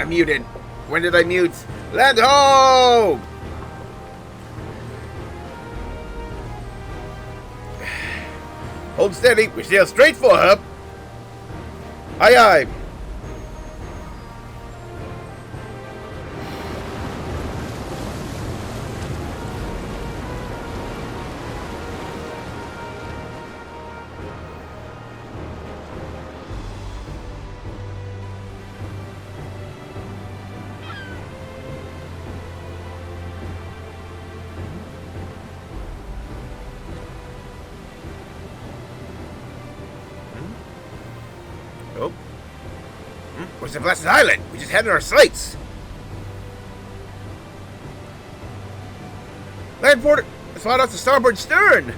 muted. When did I mute? Land ho! Hold steady. We sail straight for her. Aye, aye. Oh. Where's the blasted island? We just had in our sights. Land port, it's right off the starboard stern.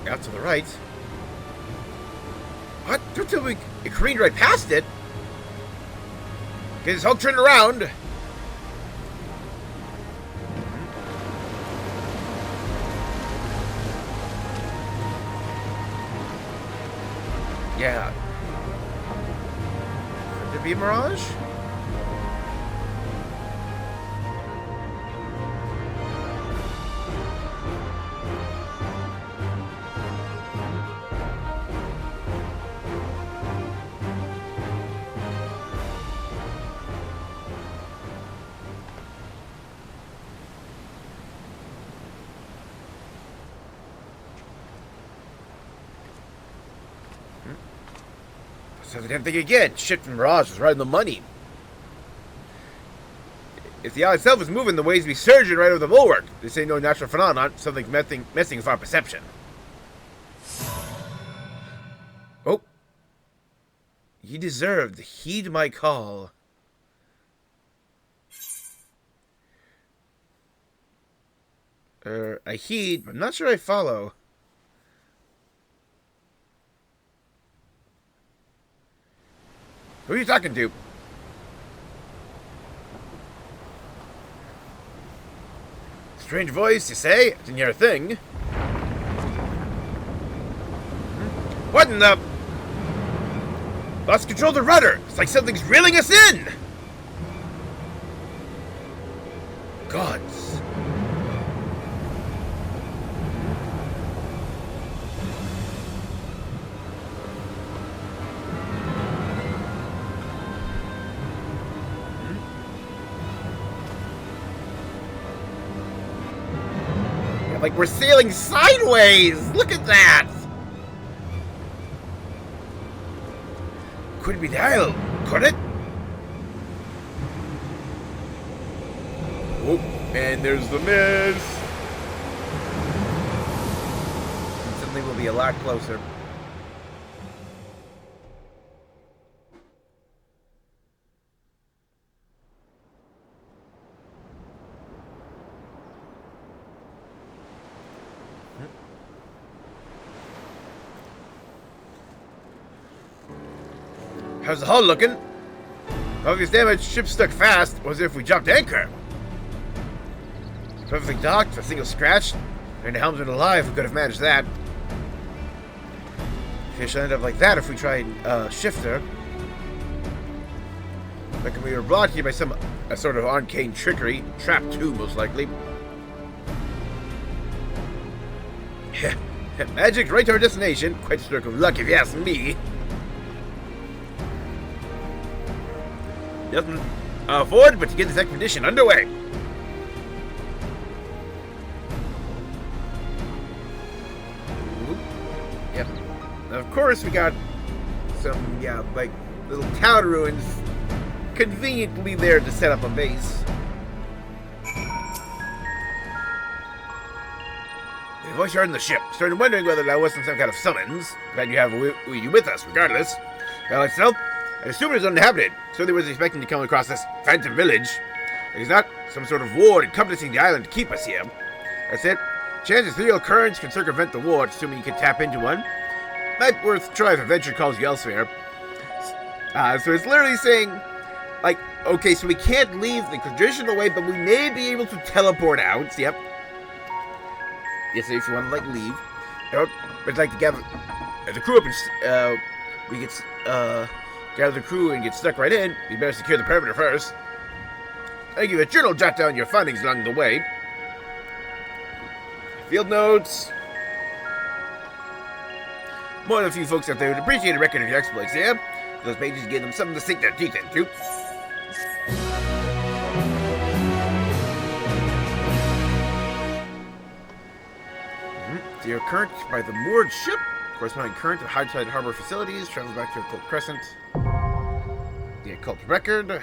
Out to the right. What? Don't tell me it careened right past it. Get this hulk turned around. Yeah. Could there be a mirage? So the damn thing again. Shit from Mirage was right on the money. If the island itself is moving, the waves be surging right over the bulwark. This ain't no natural phenomenon. Something's messing with our perception. Oh. Ye deserved. Heed my call. I heed, but I'm not sure I follow. Who are you talking to? Strange voice, you say? Didn't hear a thing. What in the... Lost control of the rudder. It's like something's reeling us in. Gods. Like we're sailing sideways! Look at that! Could be the isle, could it? Oh, and there's the mist! And suddenly we'll be a lot closer. How's the hull looking? Obvious damage, ship stuck fast, or as if we dropped anchor. Perfectly docked, a single scratch, and the helmsman alive, we could have managed that. Fish will end up like that if we try and shift her. Reckon we were blocked here by some sort of arcane trickery. Trapped too, most likely. Magic right to our destination. Quite a stroke of luck if you ask me. Nothing forward but to get this expedition underway. Ooh. Yep. Now, of course, we got some, like little town ruins conveniently there to set up a base. The voice heard in the ship. Started wondering whether that wasn't some kind of summons. Glad you have you with us, regardless. Well, itself, I assume it was uninhabited, so they was expecting to come across this phantom village. It is not some sort of ward encompassing the island to keep us here. That's it. Chances ethereal currents can circumvent the ward, assuming you can tap into one. Might worth try if adventure calls you elsewhere. So it's literally saying, like, okay, so we can't leave the traditional way, but we may be able to teleport out. Yep. Yes, if you want to, like, leave. It's like to gather the crew up and we get gather the crew and get stuck right in. We better secure the perimeter first. I give you a journal, jot down your findings along the way. Field notes. More than a few folks out there would appreciate a record of your exploits, yeah? Those pages give them something to sink their teeth into. Your current by the moored ship, corresponding current of high-tide harbor facilities, travels back to Occult Crescent. The occult record.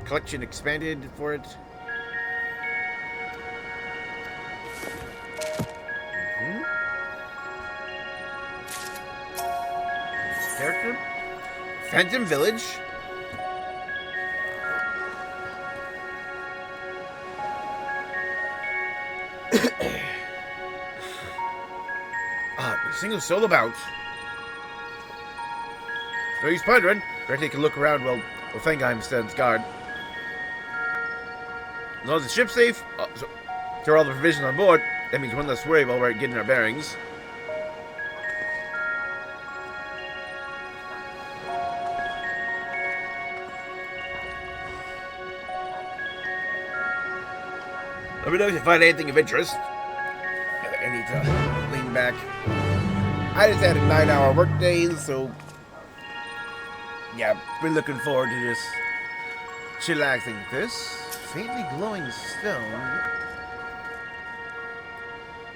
Collection expanded for it. Character. Phantom Village. Single solo bout. No use pondering. Better take a look around while Fenheim stands guard. As long as the ship's safe, throw all the provisions on board. That means one less worry while we're getting our bearings. Let me know if you find anything of interest. I need to lean back. I just had a 9-hour workday, so yeah, been looking forward to just chillaxing with this. Faintly glowing stone.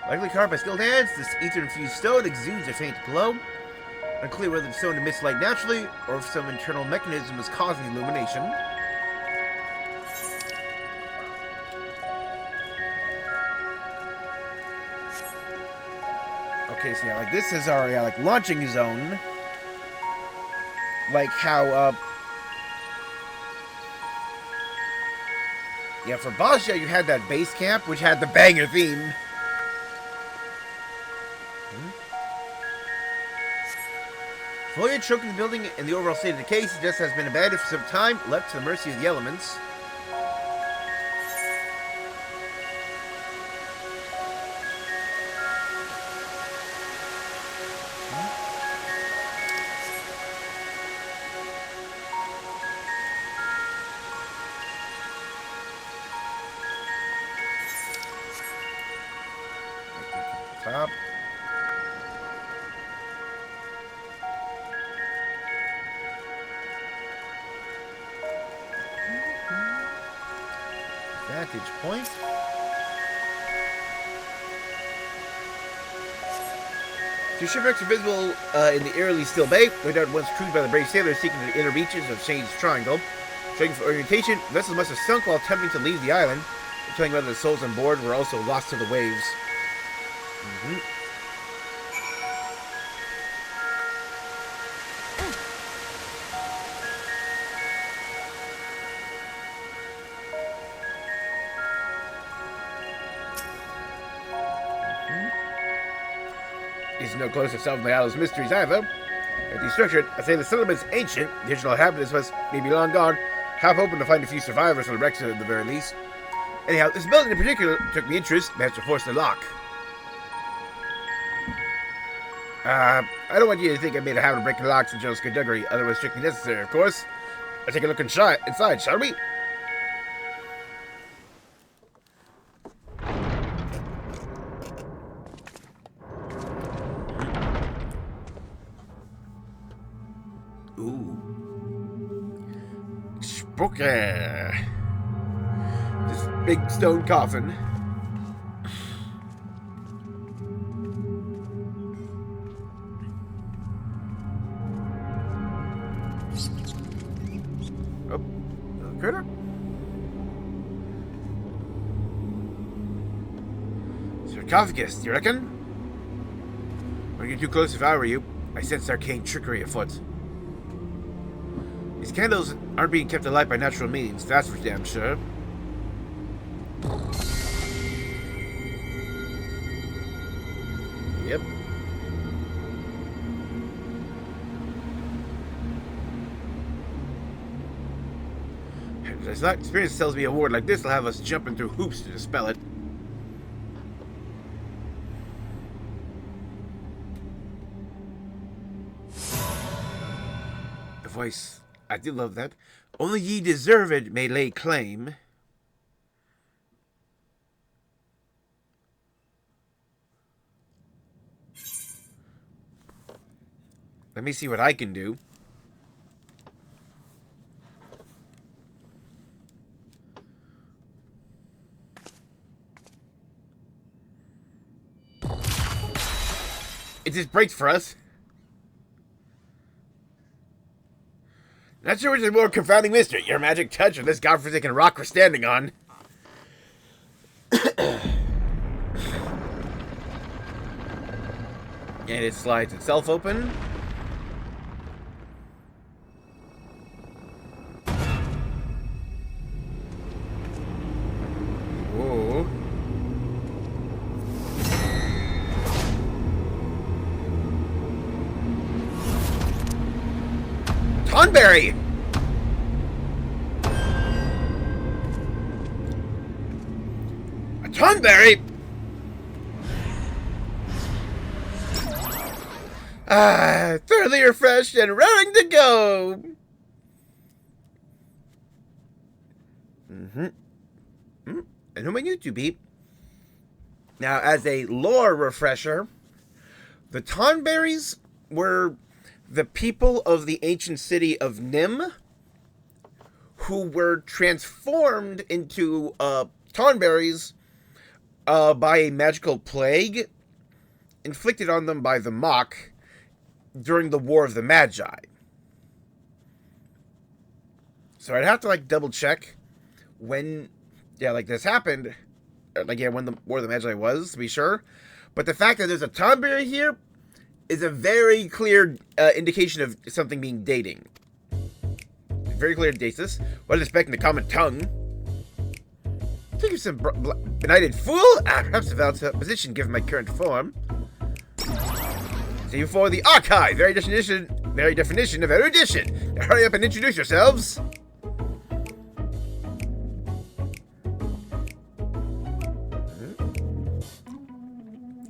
Likely carved by skilled hands, this ether-infused stone exudes a faint glow. Unclear whether the stone emits light naturally, or if some internal mechanism is causing illumination. Okay, so yeah, like this is our like launching zone. Like how yeah, for Bastia you had that base camp which had the banger theme. Foliage choking the building and the overall state of decay suggests has been abandoned for some time, left to the mercy of the elements. Top. Vantage point. Two shipwrecks are visible in the eerily still bay, no doubt once crewed by the brave sailors seeking the inner reaches of Shane's Triangle. Checking for orientation, vessels must have sunk while attempting to leave the island, telling whether the souls on board were also lost to the waves. Is no closer to solving the island's mysteries either. If destructured, I say the settlement's ancient, the original inhabitants must maybe long gone, half hoping to find a few survivors on the wrecks at the very least. Anyhow, this building in particular took me interest, managed to force the lock. I don't want you to think I made a habit of breaking locks in Joe's skullduggery, otherwise strictly necessary, of course. Let's take a look inside, shall we? Ooh. Spooky. This big stone coffin. Oh, little critter. Sarcophagus, you reckon? Wouldn't get too close if I were you. I sense arcane trickery afoot. These candles aren't being kept alight by natural means, that's for damn sure. Yep. As that experience tells me a ward like this will have us jumping through hoops to dispel it. voice. I do love that. Only ye deserved may lay claim. Let me see what I can do. It just breaks for us. Not sure which is more confounding mystery, your magic touch or this godforsaken rock we're standing on. And it slides itself open. Whoa. Tonberry! A Tonberry! Thoroughly refreshed and raring to go! And who might you two be? Now, as a lore refresher, the Tonberries were the people of the ancient city of Nim who were transformed into Tonberries by a magical plague inflicted on them by the Mock during the War of the Magi. So I'd have to double check when this happened, when the War of the Magi was, to be sure. But the fact that there's a Tonberry here is a very clear indication of something being dating. Very clear dasis. What is expecting the common tongue? Think of some benighted fool? Perhaps a valid position given my current form. See you for the archive. Very definition of erudition. Now hurry up and introduce yourselves.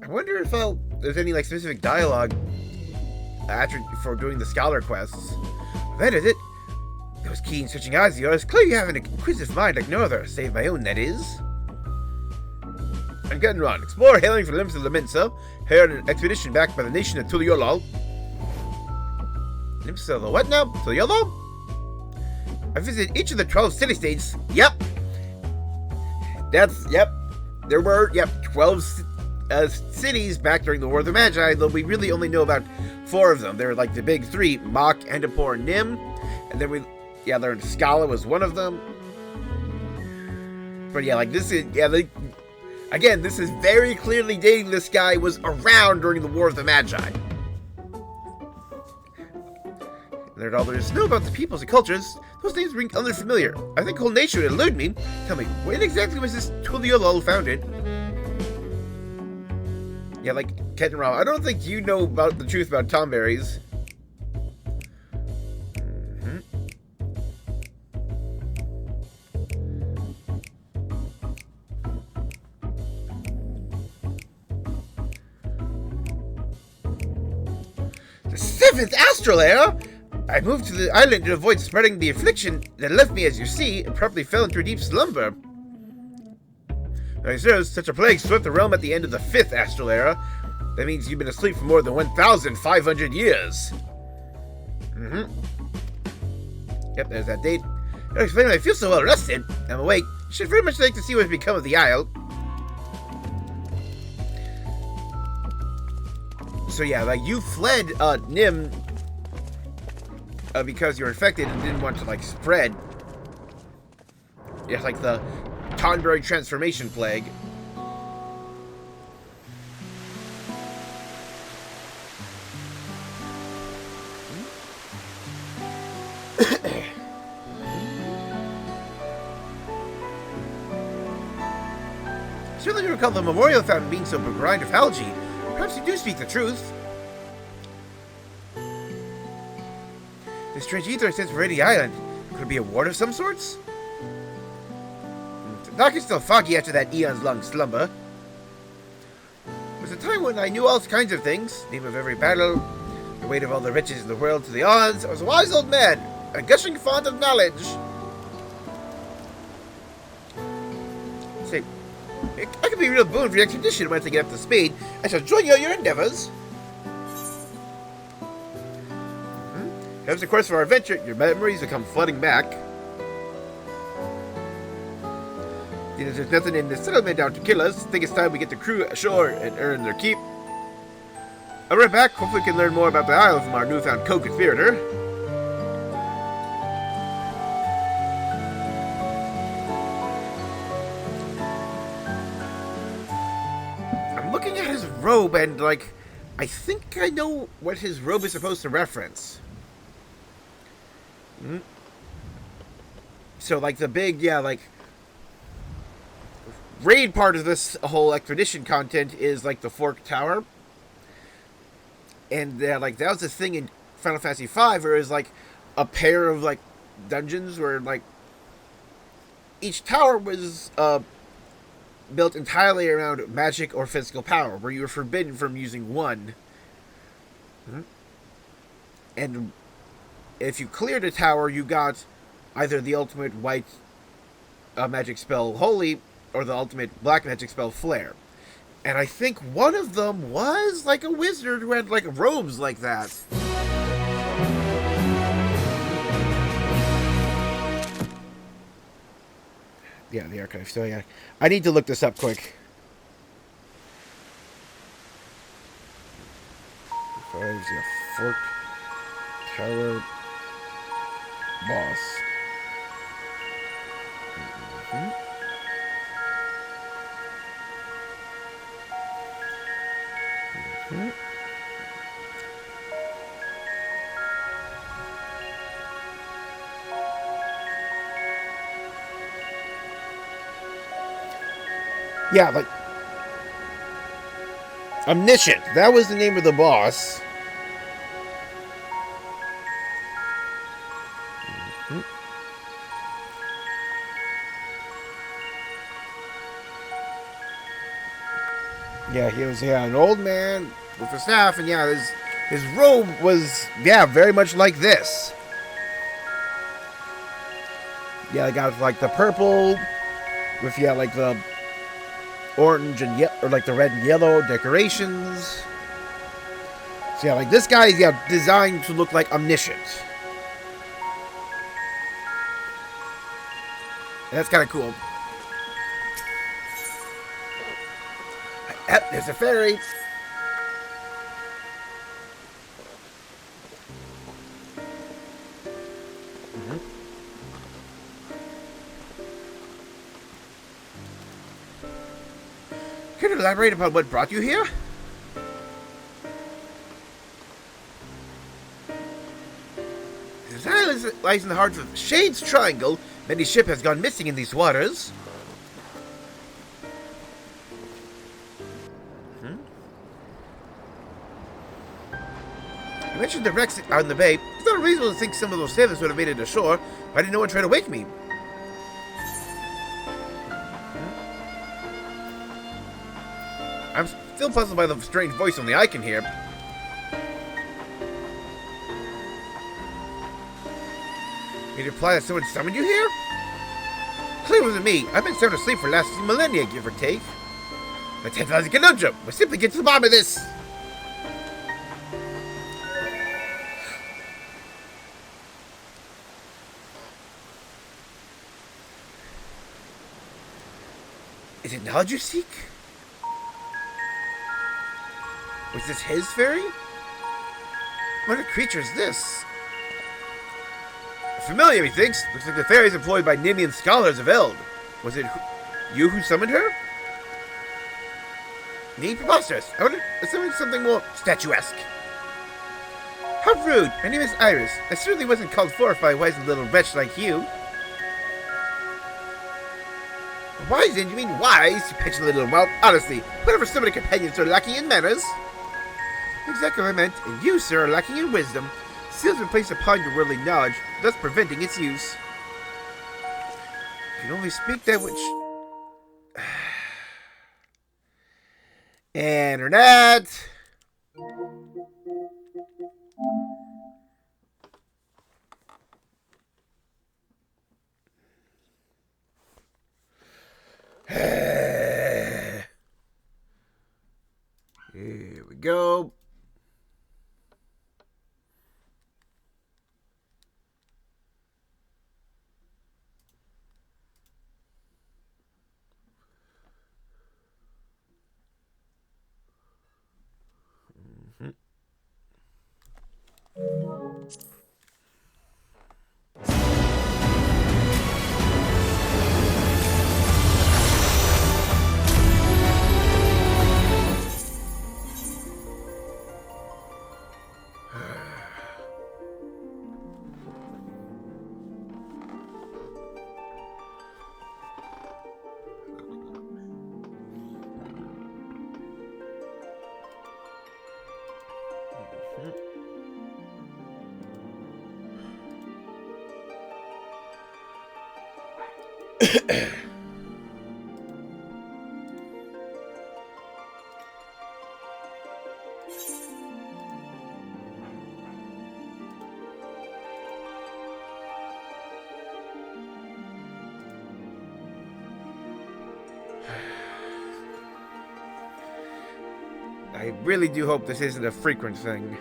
I wonder if there's any specific dialogue for doing the scholar quests. That is it. Those keen searching eyes of yours clearly have an inquisitive mind like no other, save my own, that is. And getting on. Explore hailing from the limits of Laminsa. Here on an expedition backed by the nation of Tuliolol. Limits of the what now? Tuliolol? I visited each of the 12 city-states. Yep. There were, 12 cities back during the War of the Magi, though we really only know about 4 of them. They were the big 3, Mach, Endapor, and Nim. And then we learned Scala was one of them. But this is, again, this is very clearly dating this guy was around during the War of the Magi. Learned all there is to know about the peoples and cultures. Those names ring unfamiliar. I think whole nature would elude me. Tell me, when exactly was this Tuliolol founded? Ket and Ram, I don't think you know about the truth about Tonberries. The 7th astral era? I moved to the island to avoid spreading the affliction that left me, as you see, and promptly fell into a deep slumber. Now, sirs, such a plague swept the realm at the end of the 5th astral era. That means you've been asleep for more than 1,500 years. Yep, there's that date. I'll explain why I feel so well rested. I'm awake. Should very much like to see what's become of the Isle. So you fled Nim because you were infected and didn't want to spread. It's the Tonberry transformation plague. Certainly don't recall the memorial fountain being so begrimed of algae. Perhaps you do speak the truth. This strange ether sends for Rainy Island. Could it be a ward of some sorts? The dark is still foggy after that eons-long slumber. It was a time when I knew all kinds of things. Name of every battle, The weight of all the riches in the world to the odds. I was a wise old man, a gushing font of knowledge. Say, I could be a real boon for your expedition once I get up to speed. I shall join you in your endeavors. As the course of our adventure, your memories will come flooding back. There's nothing in this settlement out to kill us. I think it's time we get the crew ashore and earn their keep. I'll be right back. Hopefully we can learn more about the isle from our newfound co-conspirator. I'm looking at his robe and, like, I think I know what his robe is supposed to reference. So, like, the big, raid part of this whole expedition content is, like, the Fork Tower. And, that was the thing in Final Fantasy V, where it was, like, a pair of, like, dungeons where, like, each tower was, built entirely around magic or physical power, where you were forbidden from using one. And if you cleared a tower, you got either the ultimate white magic spell Holy, or the ultimate black magic spell Flare. And I think one of them was like a wizard who had like robes like that. Yeah, the archive. So yeah, I need to look this up quick. Fork Tower boss. Yeah, like Omniscient. That was the name of the boss. Yeah, he was an old man with a staff, and his robe was very much like this. Yeah, I got like the purple with like the orange and or like the red and yellow decorations. So yeah, like this guy is designed to look like Omniscient. And that's kind of cool. Yep, there's a ferry. Can you elaborate upon what brought you here? This island lies in the heart of Shade's Triangle. Many ship has gone missing in these waters. You mentioned the wrecks out in the bay. It's not reasonable to think some of those sailors would have made it ashore. Why didn't no one try to wake me? I'm still puzzled by the strange voice only I can hear. You imply that someone summoned you here? Clearly it wasn't me. I've been sound asleep for the last few millennia, give or take. The 10,000 conundrum. We'll simply get to the bottom of this. Is it knowledge you seek? Was this his fairy? What a creature is this? Familiar, he thinks. Looks like the fairy is employed by Nimian scholars of Eld. Was it you who summoned her? Indeed, preposterous. I would have summoned something more statuesque. How rude. My name is Iris. I certainly wasn't called for by a wise little wretch like you. Wise, and you mean wise? You petulant little whelp. Honestly, whatever so many companions are lacking in manners. Exactly what I meant, and you, sir, are lacking in wisdom. Seals been placed upon your worldly knowledge, thus preventing its use. You can only speak that which... Internet! go. I really do hope this isn't a frequent thing.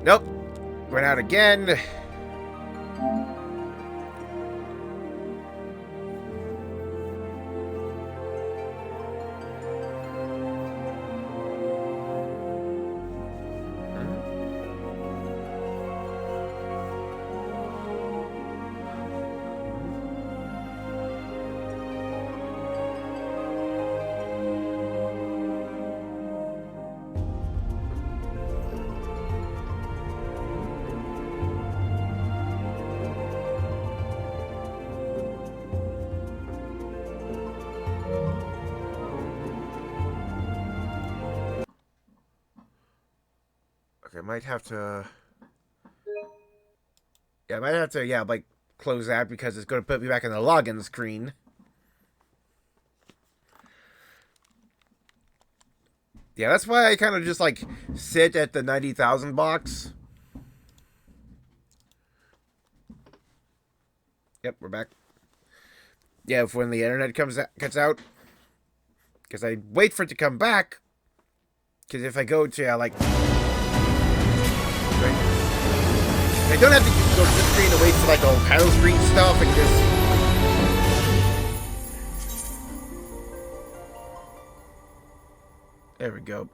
Nope. Went out again. Okay, I might have to... Yeah, I might have to, like, close that because it's going to put me back in the login screen. Yeah, that's why I kind of just, like, sit at the 90,000 box. Yep, we're back. Yeah, if when the internet cuts out. Because I wait for it to come back. Because if I go to, like... Right. I don't have to go to the screen and wait for, like, all panel screen stuff. I can just... There we go.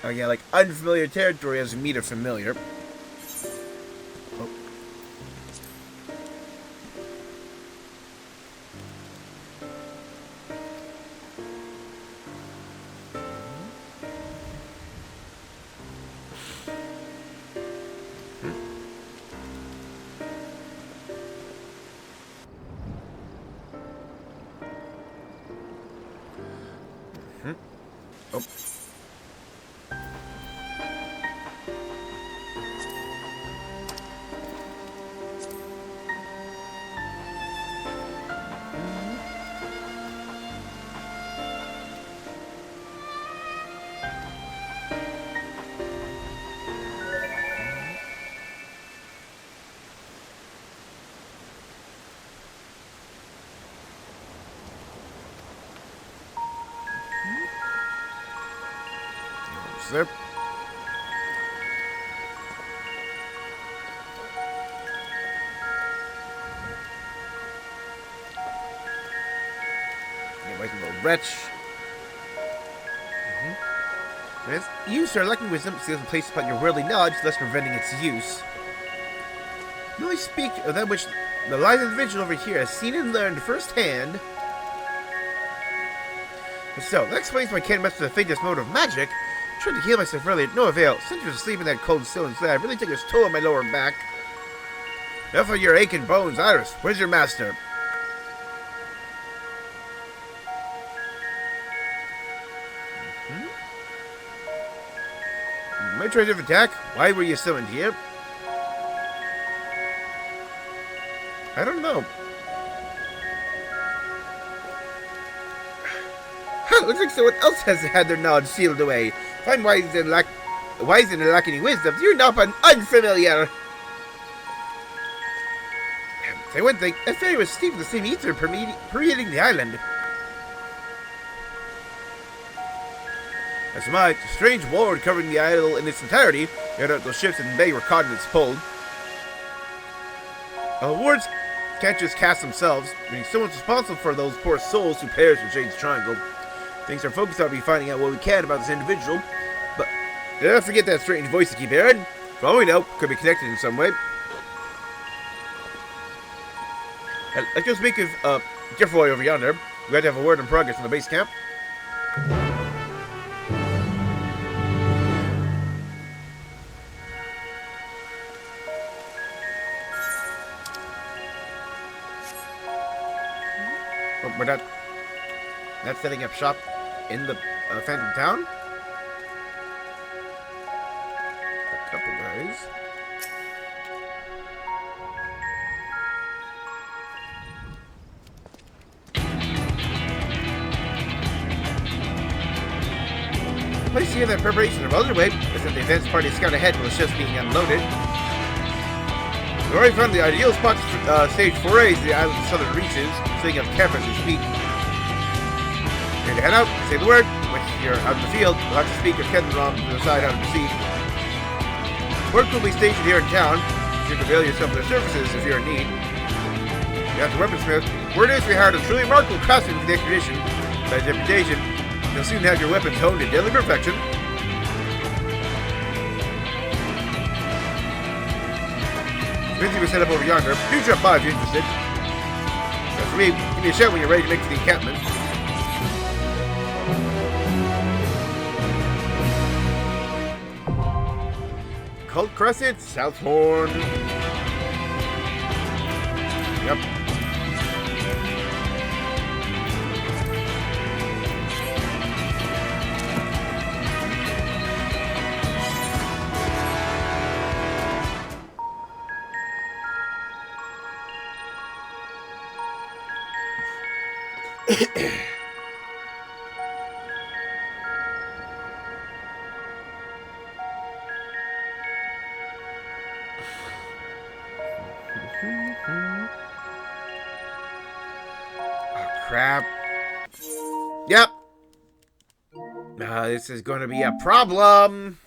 Oh yeah, like unfamiliar territory as we meet a familiar. Oh. Oh. There. Get away from the wretch. As you start lacking wisdom, seals in place upon your worldly knowledge, thus preventing its use. You only speak of that which The live individual over here has seen and learned firsthand. So, that explains why I can't master the faintest mode of magic. I tried to heal myself earlier, no avail. Centers asleep in that cold still instead. I really take its toll on my lower back. Enough of your aching bones, Iris. Where's your master? My choice of attack? Why were you summoned here? I don't know. Huh, looks like someone else has had their knowledge sealed away. If I'm wise and lack any wisdom, you're not an unfamiliar. Say one thing, that fairy was steeped in the same ether permeating the island. As my strange ward covering the isle in its entirety, no doubt those ships in the bay were caught in its pull. Wards can't just cast themselves, meaning someone's responsible for those poor souls who perish in Shade's Triangle. Things are focused on finding out what we can about this individual, but don't forget that strange voice you keep hearing. For all we know, could be connected in some way. Let's go speak of Jeffroy over yonder. We have to have a word in progress from the base camp. Oh, we're not setting up shop in the Phantom Town. A couple guys. Place here that preparation of other way is that the advance party scout ahead while the ship's being unloaded. We've already found the ideal spot to stage forays to the island's southern reaches, setting up camp as we speak. Here to head out, say the word. Once you're out in the field, we'll have to speak with Kenron to decide how to proceed. Work will be stationed here in town. You should avail yourself of their services if you're in need. You have the weaponsmith. Word is we hired a truly remarkable craftsman for the expedition. By his reputation, you'll soon have your weapons honed to deadly perfection. Smithy was set up over yonder. Do drop by if you're interested. As for me, give me a shout when you're ready to make the encampment. Occult Crescent, Southhorn. Yep. Crap. Yep. This is going to be a problem.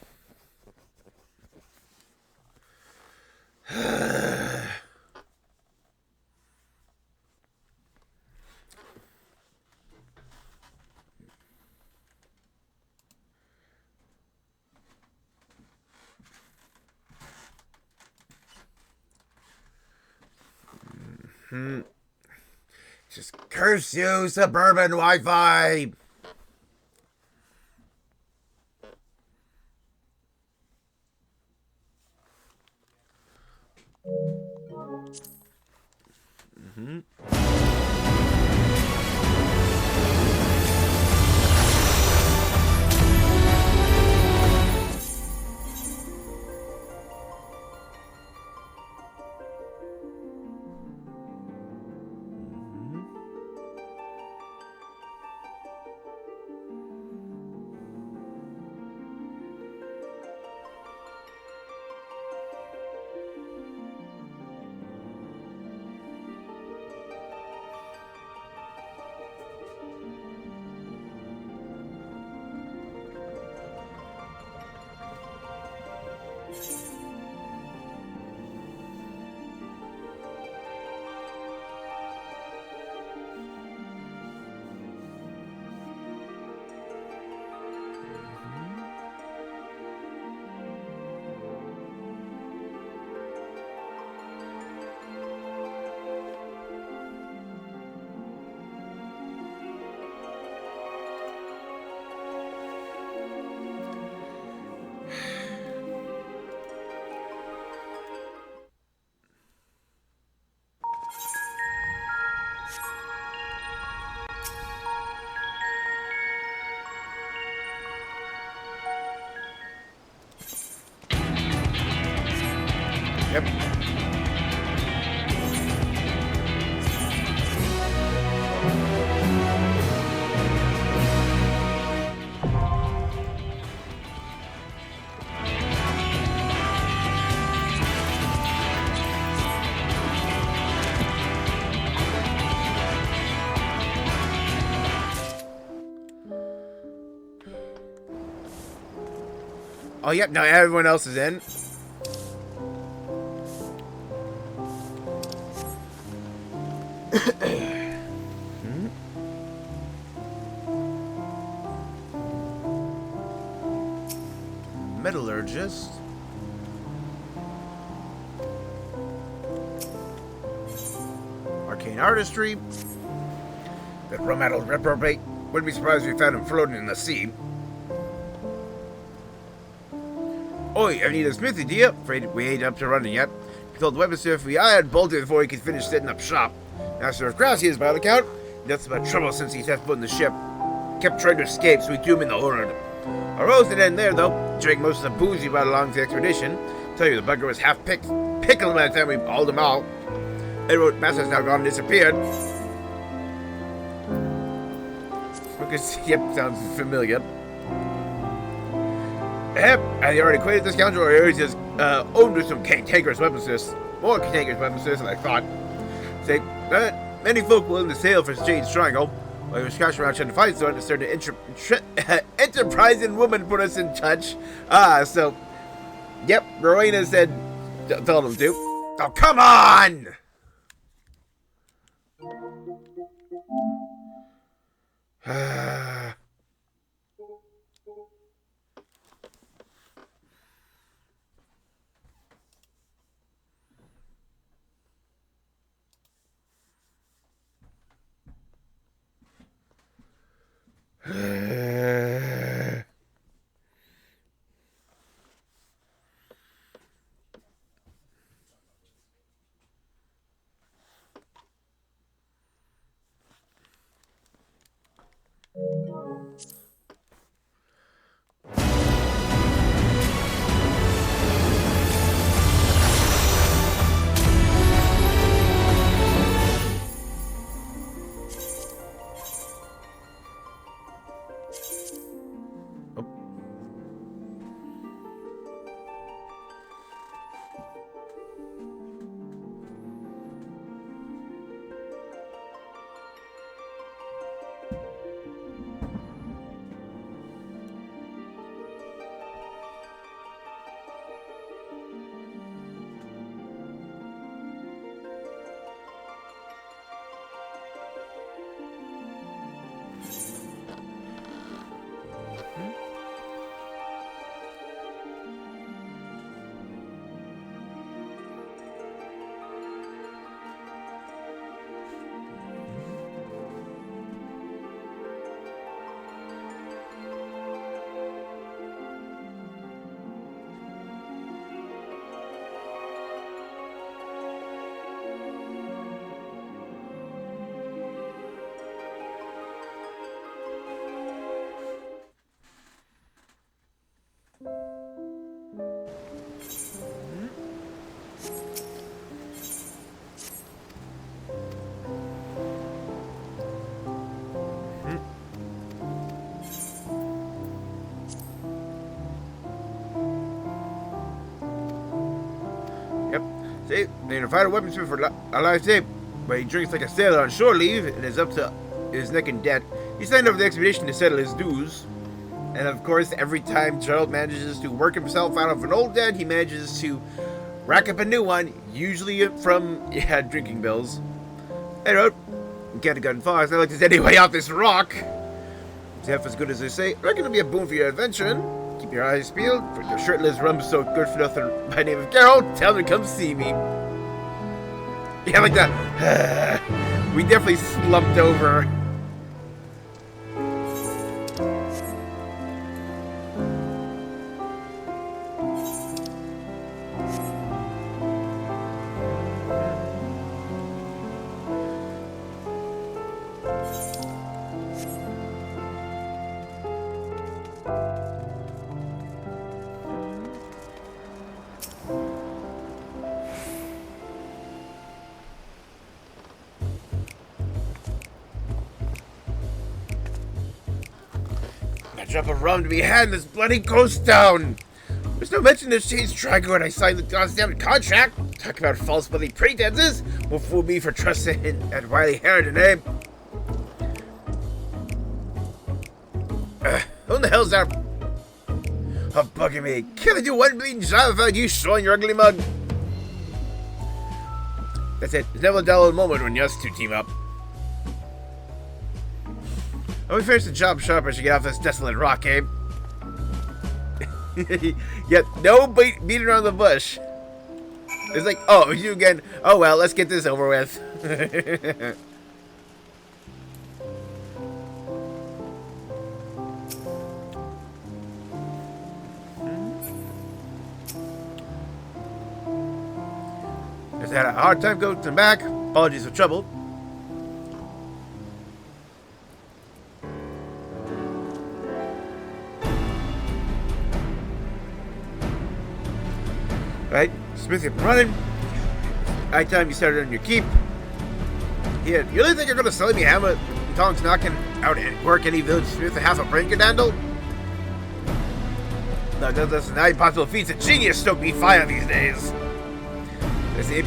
Just curse you, suburban Wi-Fi! Yep. Oh, yep, now everyone else is in. Metallurgist. Arcane artistry. That metal reprobate. Wouldn't be surprised if we found him floating in the sea. Oi, I need a smithy, do you? Afraid we ain't up to running yet. He told the weaponsmith we had bolted before he could finish setting up shop. Master of Grass he is by all account. Nothing but trouble since he set foot in the ship. Kept trying to escape, so we threw him in the horn. Our roads didn't end there, though. Drank most of the booze he brought along to the expedition. Tell you, the bugger was half pickled by the time we hauled him out. Anyway, Master's now gone and disappeared. Because, yep, sounds familiar. Yep, I already acquainted this scoundrel, or he's just owned with some cantankerous weaponsmiths. More cantankerous weaponsmiths than I thought. Say, many folk willing to sail for Jade's Triangle. While he was scratching around trying to find someone, a certain enterprising woman put us in touch. So, yep, Rowena said, told him to. Oh, come on! See, they find a weaponsmith for a life tape, but he drinks like a sailor on shore leave and is up to his neck in debt. He signed up for the expedition to settle his dues. And of course, every time Gerald manages to work himself out of an old debt, he manages to rack up a new one, usually from, drinking bills. Anyway, can't have gotten far, so I like to say anyway off this rock. It's half as good as they say. I reckon it'll be a boon for your adventuring. Keep your eyes peeled, for your shirtless rum's so good for nothing by name of Carol. Tell them to come see me. Yeah, like that. We definitely slumped over. a drop of rum to be had in this bloody ghost town. There's no mention of Shane's Trigo when I signed the goddamn contract. Talk about false bloody pretenses. Won't fool me for trusting in that wily Harridan, eh? Who the hell's that? Oh, bugging me. Can't I do one bleeding job without you showing your ugly mug? That's it. There's never a dull moment when us two team up. When we finish the job sharp, I should get off this desolate rock, eh? Yet no beat around the bush. It's like, oh, you again. Oh well, let's get this over with. Just had a hard time going back. Apologies for trouble. Right, Smithy up and running. Night time you started on your keep. Yeah, you really think you're gonna sell me hammer and tongs knocking out and work any village smith with half a brain can handle? No, that's an impossible feats of genius don't be fire these days. There's the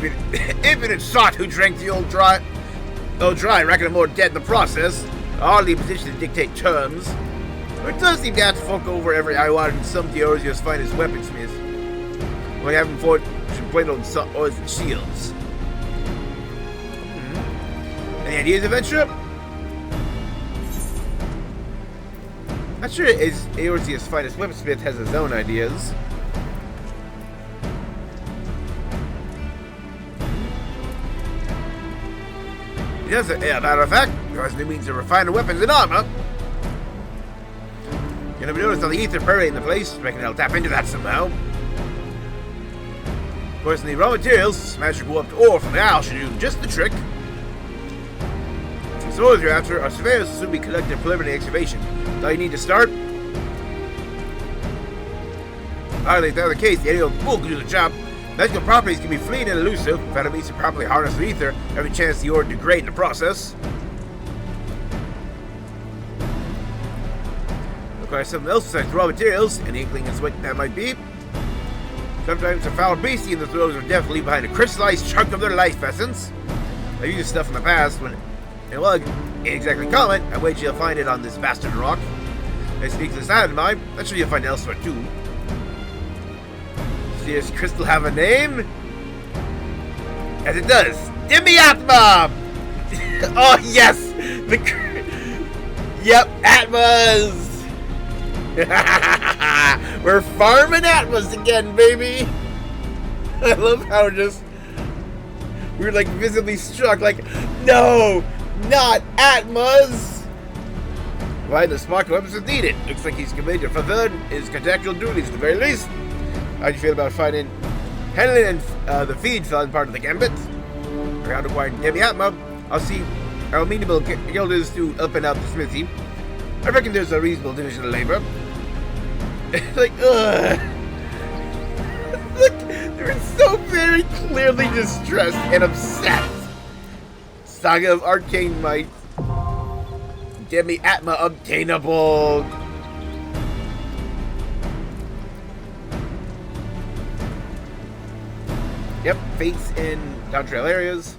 impudent sot who drank the old dry, reckoning more dead in the process. Hardly in position to dictate terms. But it does seem to have to fork over every I want and some theories just find his weaponsmith. Like having fought plain old swords and shields. Any ideas, adventure? Not sure Eorzea's finest weaponsmith has his own ideas. He does it, as a matter of fact, there has new means of refining weapons and armor. You never noticed all the ether permeating the place, reckon I'll tap into that somehow. Of course, in the raw materials, magic warped ore from the owl should do just the trick. The swords you're after, our surveyors will soon be conducting a preliminary excavation. All you need to start. Hardly if that's the case, the old fool can do the job. Magical properties can be fleeting and elusive. If enemies can properly harness the ether, every chance the ore to degrade in the process. Requires something else besides raw materials, any inkling as what that might be. Sometimes a foul beastie in the throes are definitely behind a crystallized chunk of their life essence. I've used this stuff in the past when it was ain't exactly common. I wager you'll find it on this bastard rock. It speaks to the side of mine. I'm sure you'll find it elsewhere too. See this crystal have a name? As it does. Atma! Oh yes! Yep, Atmas! We're farming Atmas again, baby! I love how we were like visibly struck, like, no! Not Atmas! Why the spark weapons is needed? Looks like he's committed to fulfill his contractual duties at the very least. How do you feel about handling the feed selling part of the gambit? Around acquiring Atma, I'll see how amenable guild is to helping out the smithy. I reckon there's a reasonable division of labor. Like, ugh. Look, they're so very clearly distressed and upset. Saga of Arcane Might. Atma obtainable. Yep, fates in Dawntrail areas.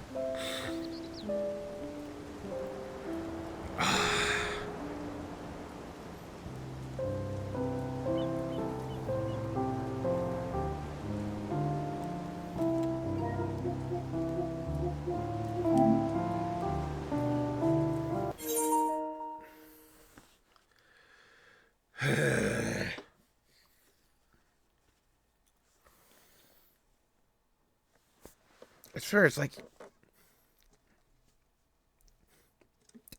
It's fair, it's like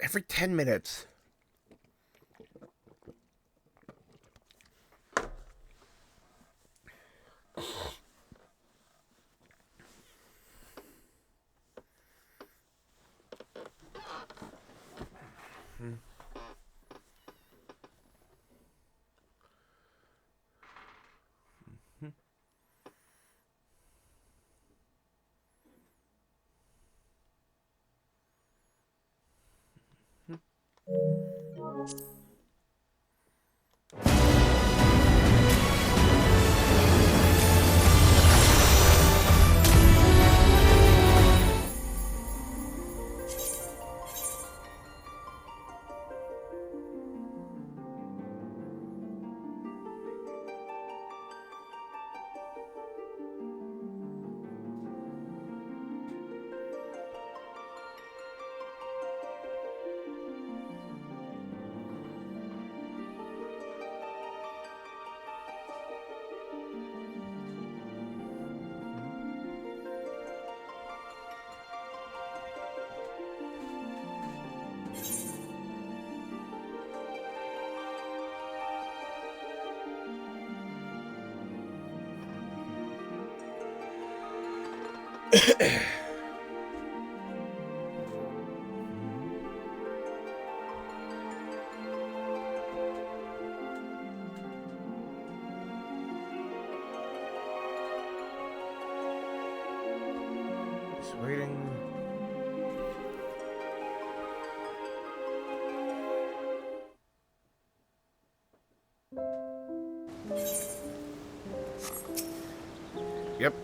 every 10 minutes. Just waiting. Yep.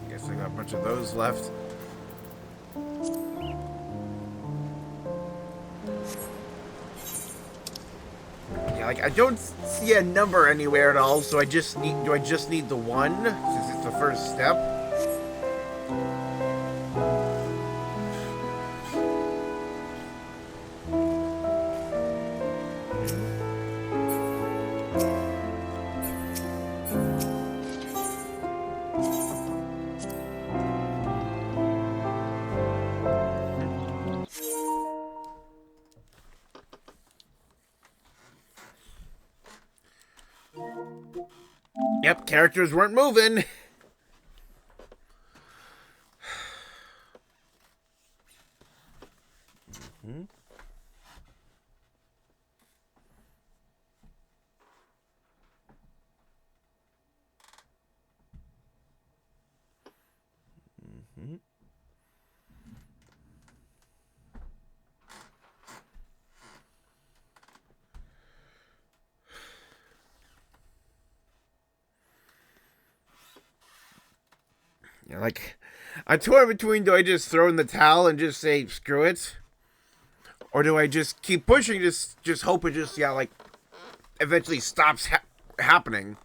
Guess I got a bunch of those left. Yeah, like I don't see a number anywhere at all, so I just need. Do I just need the one? Since it's the first step. Yep, characters weren't moving. Yeah, like, I'm torn between, do I just throw in the towel and just say screw it, or do I just keep pushing, just hope it just like eventually stops happening.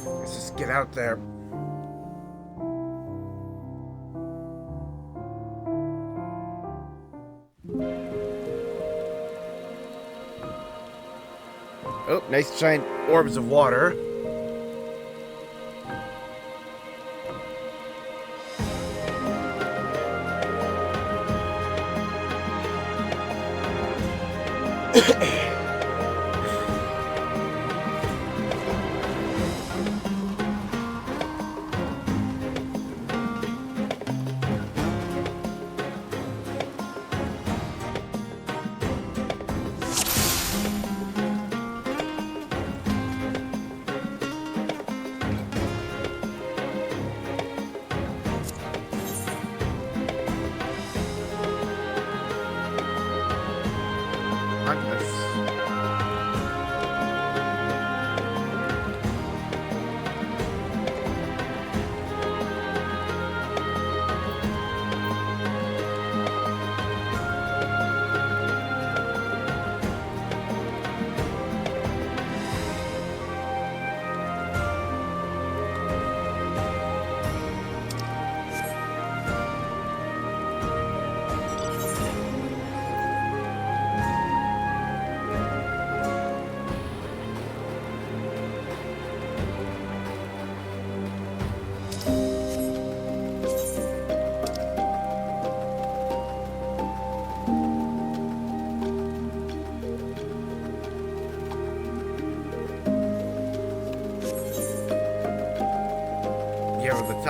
Let's just get out there. Oh, nice giant orbs of water.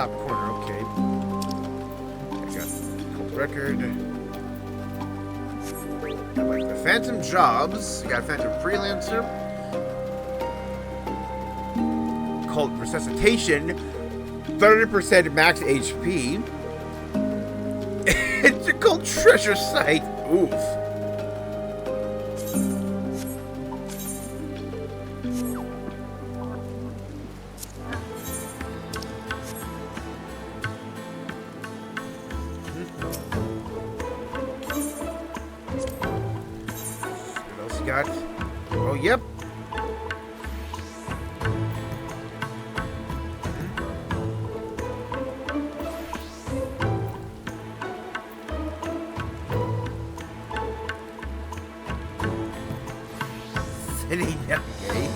top corner. Okay. I got Occult Record. I like the Phantom Jobs. I got Phantom Freelancer. Occult Resuscitation. 30% max HP. It's a Occult Treasure Site. Oof. What else you got? Oh, yep. Okay.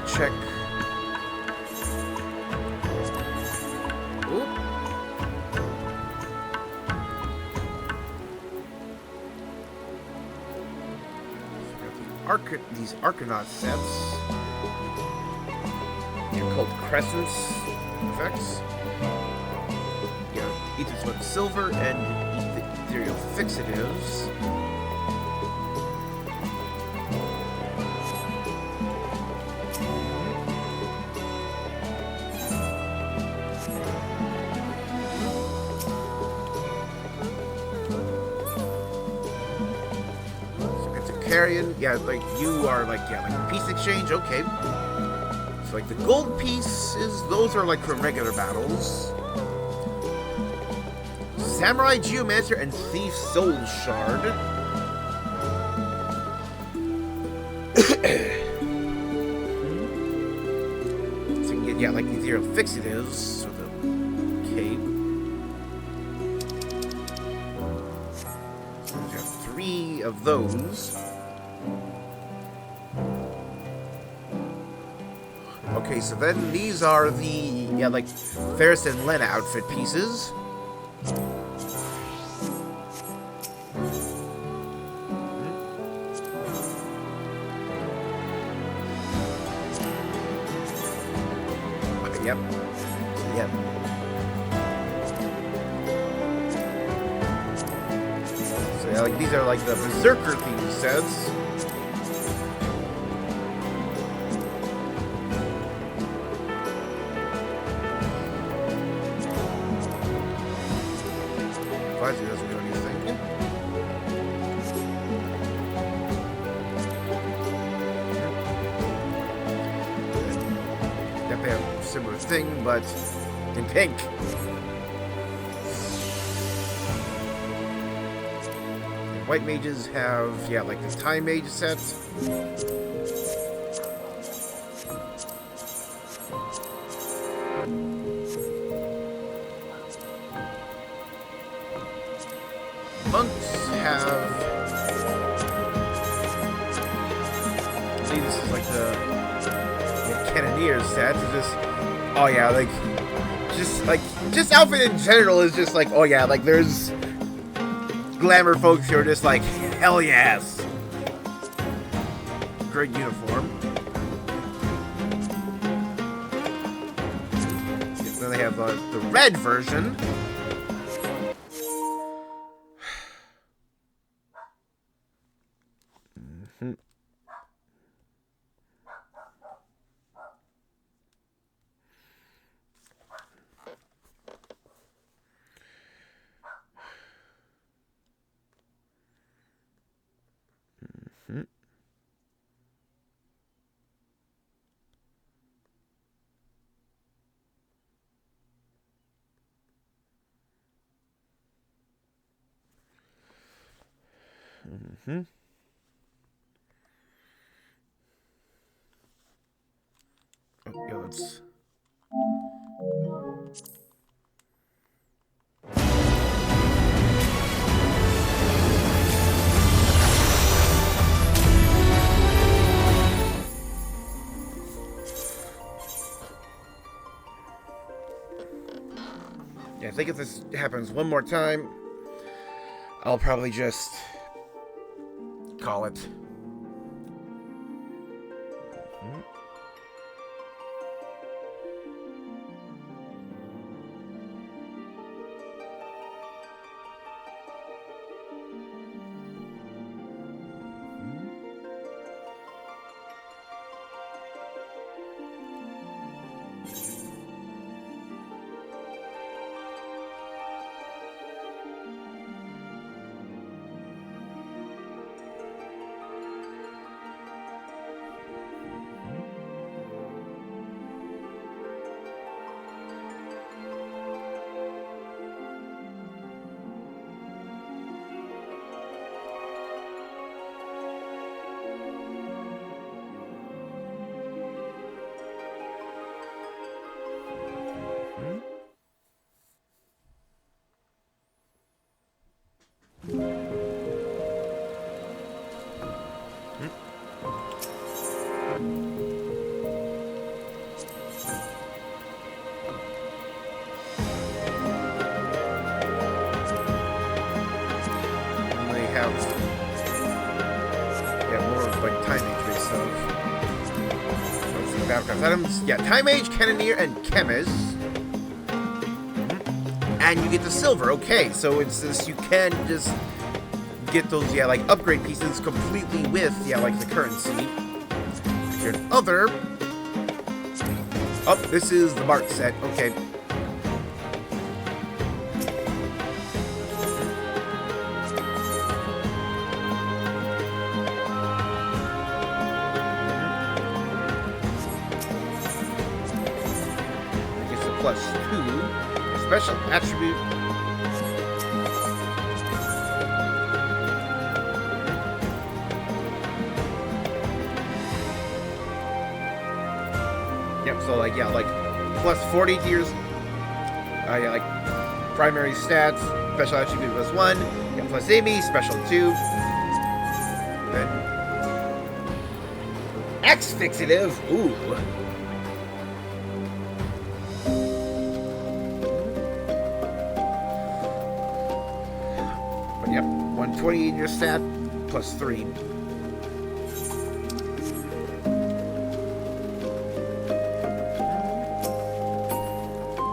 Check. Oop. These Arcanaut sets. The Occult Crescent effects. Yeah, Ether Smoke Silver and Ethereal Fixatives. Carrion, yeah, like you are like, yeah, like Peace Exchange, okay. So like the gold pieces, those are like from regular battles. Samurai Geomancer and Thief Soul Shard. So you can get, yeah, like these Ethereal Fixatives with a cape. So you have 3 of those. Okay, so then these are the, yeah, like, Ferris and Lena outfit pieces. Okay, yep. Yep. So, yeah, like, these are, like, the Berserker theme sets. It doesn't do anything. Yep, they have a similar thing, but in pink. And white mages have, yeah, like the Time Mage set. Monks have. See, this is like the Cannoneer set. Just, oh yeah, just outfit in general is just like, oh yeah, like there's glamour folks who are just like, hell yes. Great uniform. Then they have the red version. Mm-hmm. Oh, yeah, let's. Yeah, think if this happens one more time, I'll probably just call it. Items, yeah, Time Mage, Cannoneer, and Chemist. And you get the silver. Okay, so it's this, you can just get those, yeah, like upgrade pieces completely with, yeah, like the currency. Here's other. Oh, this is the Bart set. Okay. +2 special attribute. Yep, so like, yeah, like +40 to your yeah, like primary stats, special attribute +1, yeah, plus Amy, special 2. Then X fixative. Ooh. Yep, 120 in your stat, +3.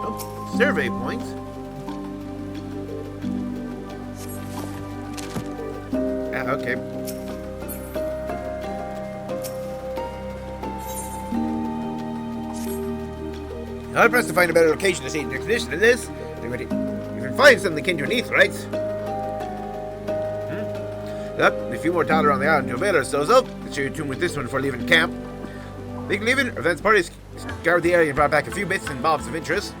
Oh, survey points. Ah, okay. I'll press to find a better location to see the expedition than this. You can find something akin to an ETH, right? Yep, a few more tiles around the island to avail ourselves of. Let's share your tune with this one before leaving camp. Big leaving, events parties scoured the area and brought back a few bits and bobs of interest.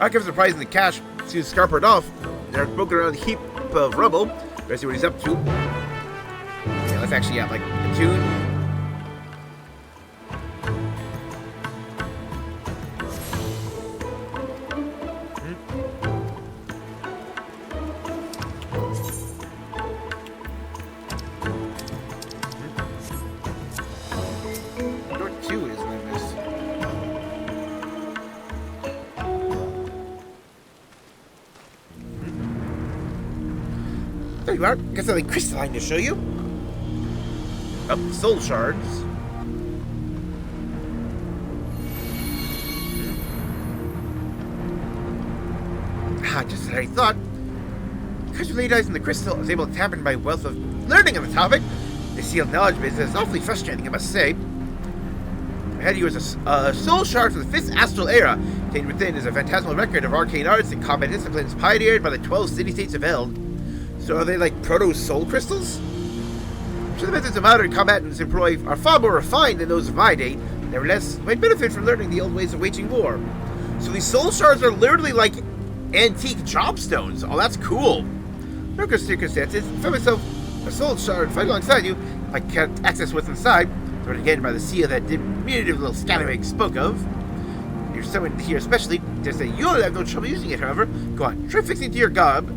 Archives surprisingly cash seems scarpered off. They're broken around a heap of rubble. Let's see what he's up to. Yeah, let's actually have like a tune. There you are. Got something crystalline to show you. Oh, soul shards. Ah, just as I thought. Crystal lady eyes in the crystal is able to tap into my wealth of learning on the topic. The sealed knowledge base is awfully frustrating, I must say. I had to use a soul shard from the 5th astral era. Contained within is a phantasmal record of arcane arts and combat disciplines pioneered by the 12 city-states of Eld. So are they like proto-soul crystals? I'm sure the methods of modern combatants employ are far more refined than those of my day. Nevertheless, might benefit from learning the old ways of waging war. So these soul shards are literally like antique job stones. Oh, that's cool. No circumstances. I found myself a soul shard fight alongside you. I can't access what's inside. Thrown again by the seal that diminutive little scallywag spoke of. You're someone here especially. Just say you'll have no trouble using it, however. Go on, try fixing to your gob.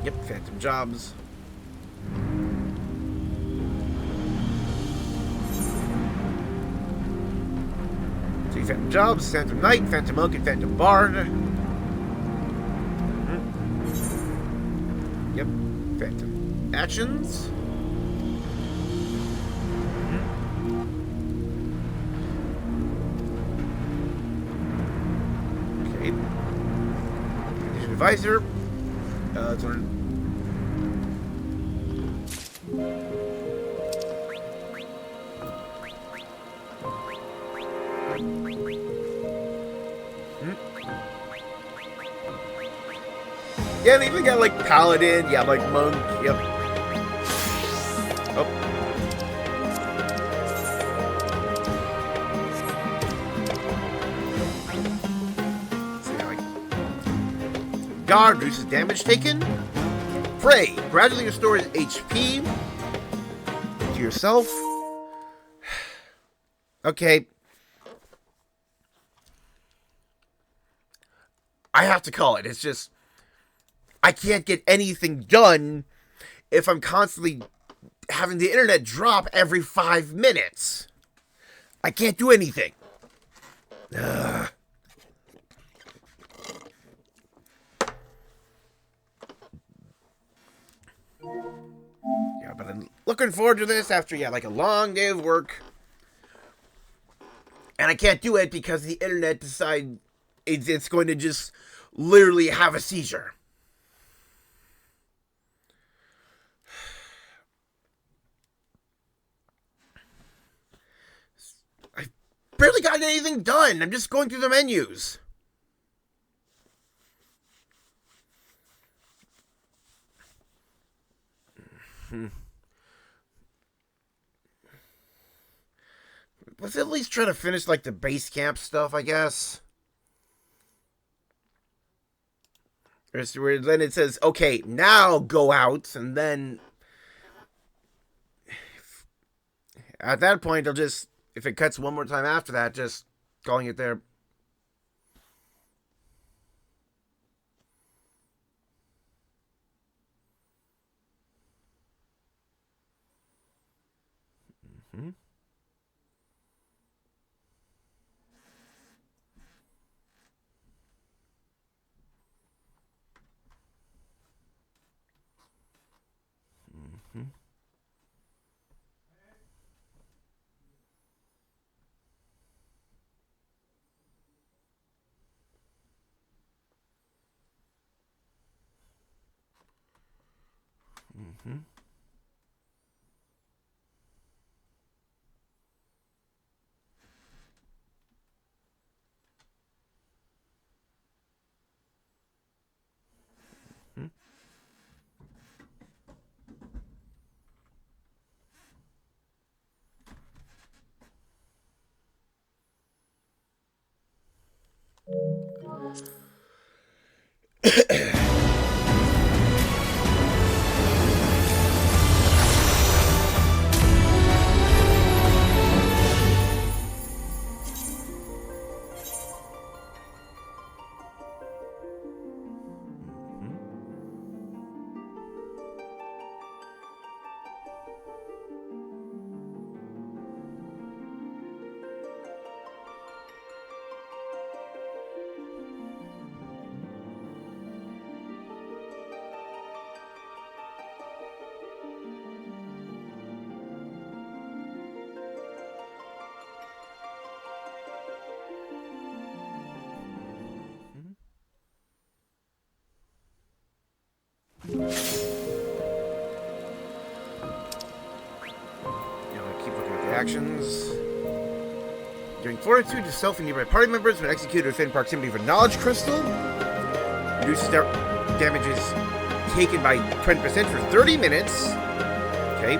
Yep, phantom jobs. 3 Phantom Jobs, Phantom Knight, Phantom Monk, and Phantom Bard. Yep. Phantom Actions. Okay. Condition Advisor. It's on. Yeah, they even got like Paladin, yeah, like Monk, yep. Oh. So, yeah, like Guard reduces damage taken. Prey gradually restores HP to yourself. Okay. I have to call it. It's just I can't get anything done if I'm constantly having the internet drop every 5 minutes. I can't do anything. Ugh. Yeah, but I'm looking forward to this after, like a long day of work. And I can't do it because the internet decides it's going to just literally have a seizure. Barely got anything done. I'm just going through the menus. Let's at least try to finish like the base camp stuff, I guess. Where then it says, okay, now go out, and then at that point I'll just, if it cuts one more time after that, just calling it there. Mm-hmm. Mm-hmm. Mm-hmm. Keep looking at the actions. During fortitude, yourself and nearby party members when executed within proximity of a knowledge crystal. Reduces damages taken by 20% for 30 minutes. Okay.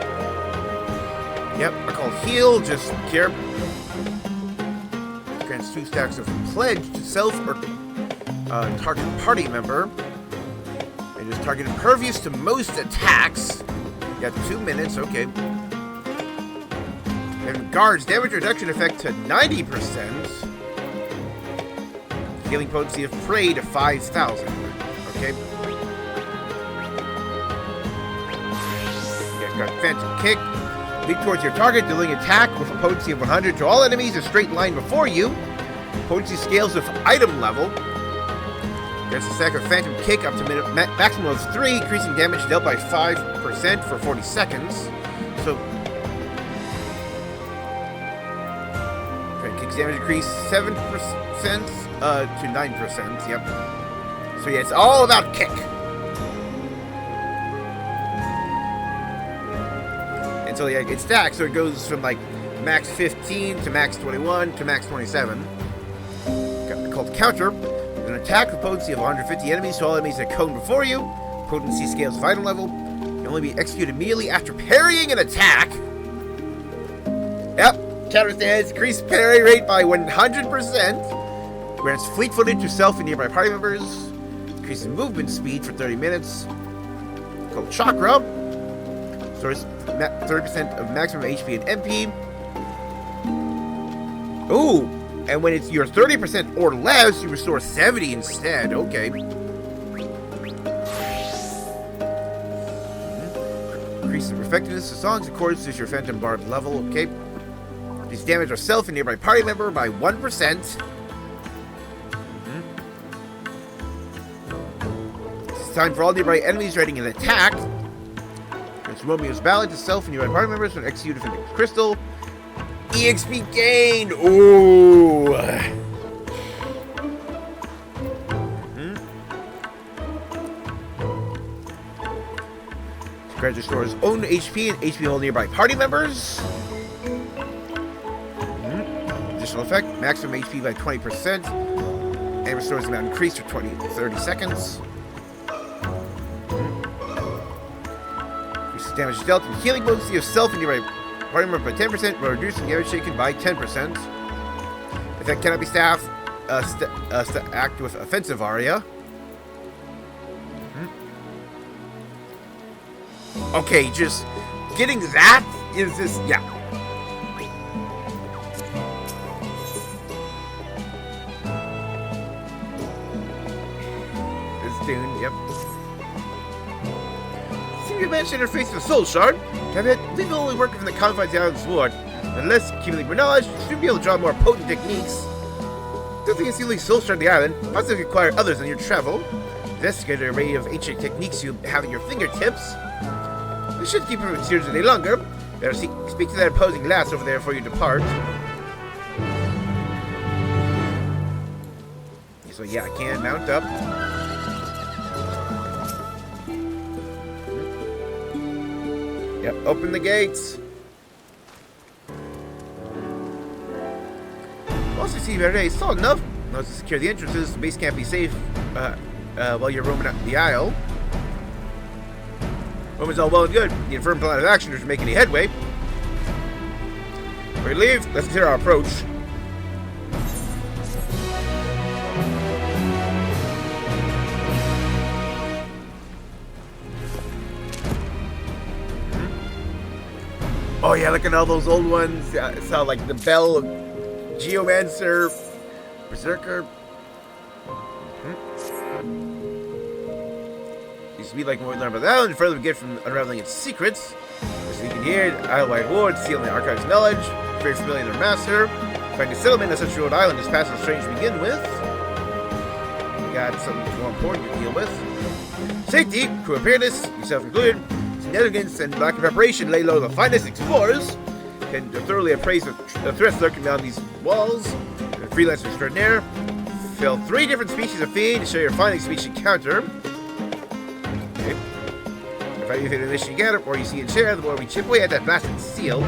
Yep, I call heal, just care. Grants 2 stacks of pledge to self or target party member. And is target impervious to most attacks. You got 2 minutes, okay. And guards damage reduction effect to 90%. Healing potency of prey to 5,000. Okay. Yeah, got Phantom Kick. Leap towards your target, dealing attack with a potency of 100 to all enemies in a straight line before you. Potency scales with item level. There's a stack of Phantom Kick up to maximum of 3, increasing damage dealt by 5% for 40 seconds. So, Kick's damage increase 7% to 9%. Yep. So yeah, it's all about kick. And so yeah, it stacks. So it goes from like max 15 to max 21 to max 27. Called Counter. An attack with potency of 150 enemies to all enemies that cone before you. Potency scales of item level. Can only be executed immediately after parrying an attack. Yep. Counter stands. Increase parry rate by 100%. Grants fleet-footed to self and nearby party members. Increases movement speed for 30 minutes. Called Chakra. Stores 30% of maximum HP and MP. Ooh. And when it's your 30% or less, you restore 70 instead. Okay. Increase the effectiveness of songs in accordance with your Phantom Bard level. Okay. These damage yourself and nearby party member by 1%. It's time for all nearby enemies readying an attack. It's Romeo's Ballad to self and nearby party members when executed from the crystal. EXP gain! Ooh! Credit restores own HP and HP all nearby party members. Additional effect, maximum HP by 20%. And restores the amount increased for 30 seconds. Increases damage dealt and healing potency of self and nearby party member by 10%, while reducing damage taken by 10%. Effect cannot be act with offensive aria. Okay, just getting that is this, yeah. This tune, yep. You mentioned interface with the Soul Shard. Caveat, we will only work within the confines of the island's lord. Unless accumulating more knowledge, you should be able to draw more potent techniques. Don't think it's the only Soul Shard in the island. Possibly acquire others on your travel. Investigate an array of ancient techniques you have at your fingertips. We should keep them in series a day longer. Better speak to that opposing lass over there before you depart. So yeah, I can mount up. Yep, open the gates. Also see very solid enough. Once to secure the entrances, the base can't be safe while you're roaming out the isle. Roaming's all well and good. Need a firm plan of action to make any headway. Before we leave, let's consider our approach. Oh yeah, look at all those old ones. I saw like the Bell of Geomancer, Berserker. Used to be like what we learned about the island, and further we get from unraveling its secrets. As you can hear, Isle-wide Ward, sealing the archive's knowledge, very familiar with their master. Finding a settlement on such a remote island is past and strange to begin with. We got something more important to deal with. Safety, crew preparedness, yourself included. Negligence and lack of preparation lay low the finest explorers can thoroughly appraise the threats lurking down these walls. The freelancer extraordinaire. Fill 3 different species of fiend to show your findings of each encounter. Okay. If anything in the mission you get, or you see and share, the more we chip away at that blasted seal.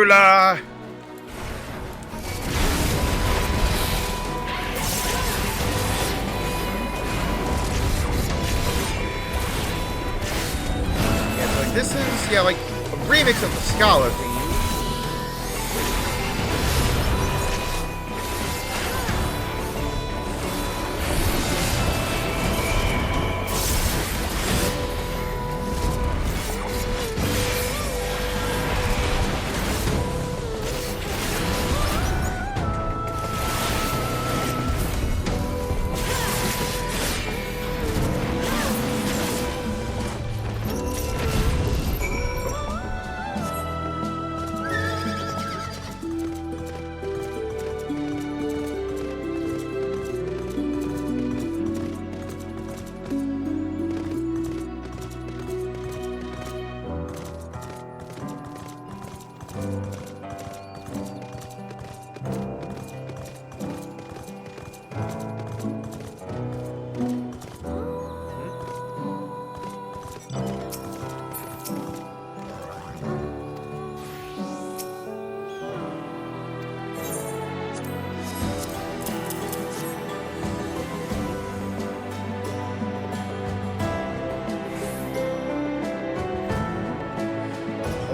ruler! Yeah, so like, this is, yeah, like a remix of the Scholar theme.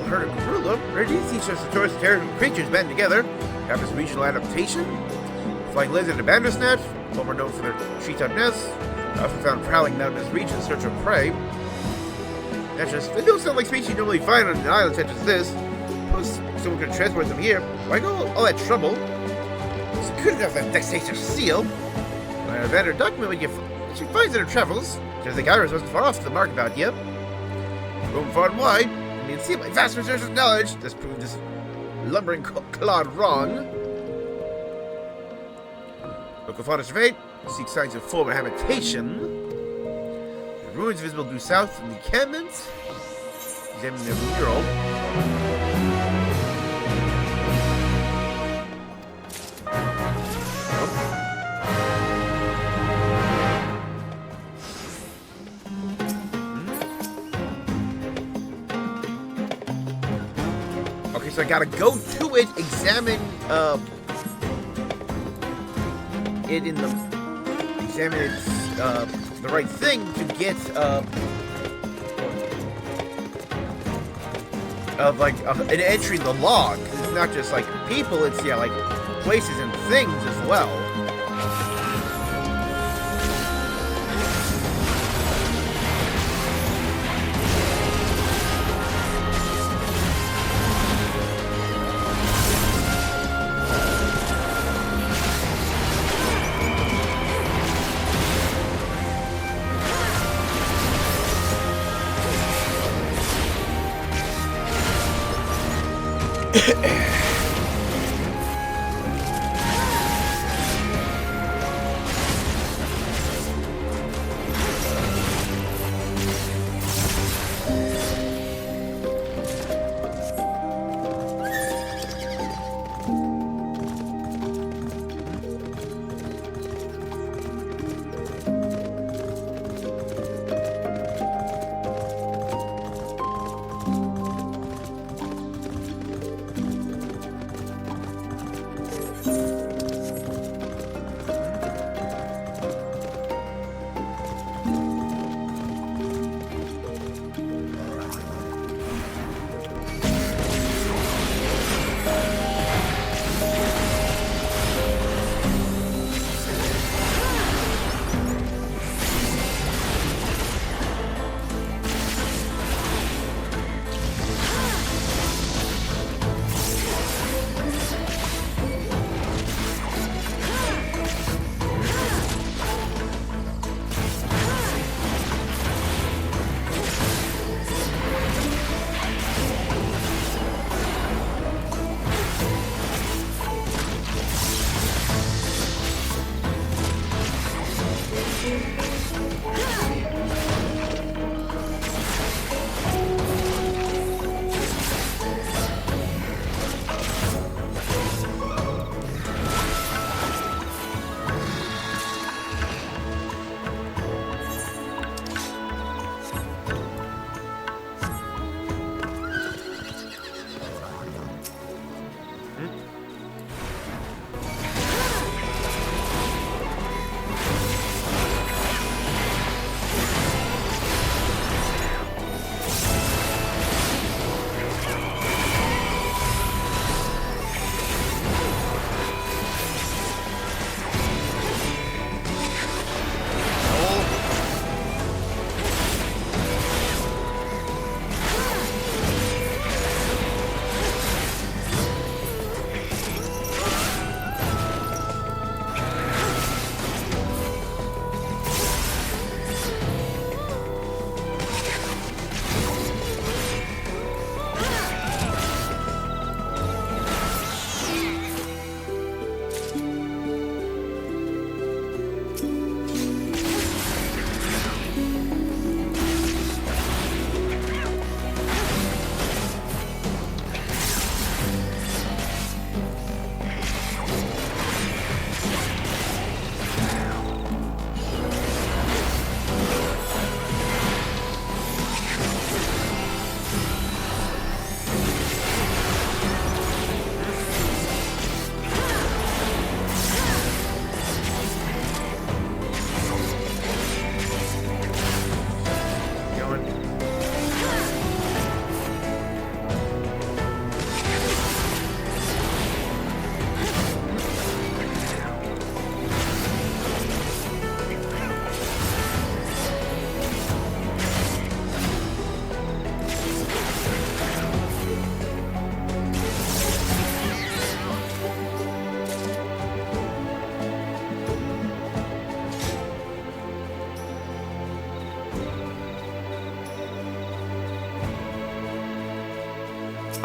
Herd of gorilla? Where do you teach us the choice of terrible creatures band together? Have this regional adaptation? Flying lizard and bandersnatch, former known for their treetop nests, often found prowling down this region in search of prey. They don't sound like species you normally find on an island such as this. Suppose someone could transport them here. Why go all that trouble? It's good enough that Dexter seal. When a vendor document when she finds in her travels. Just think Iris wasn't far off the mark about you. Roam far and wide. You can see my vast reserves of knowledge. This proved this lumbering clod wrong. Local fauna surveyed. Seek signs of former habitation. The ruins visible due south in the encampment. Examine their mural. Okay, so I gotta go to it, examine it in the the right thing to get an entry in the log. It's not just like people; it's like places and things as well.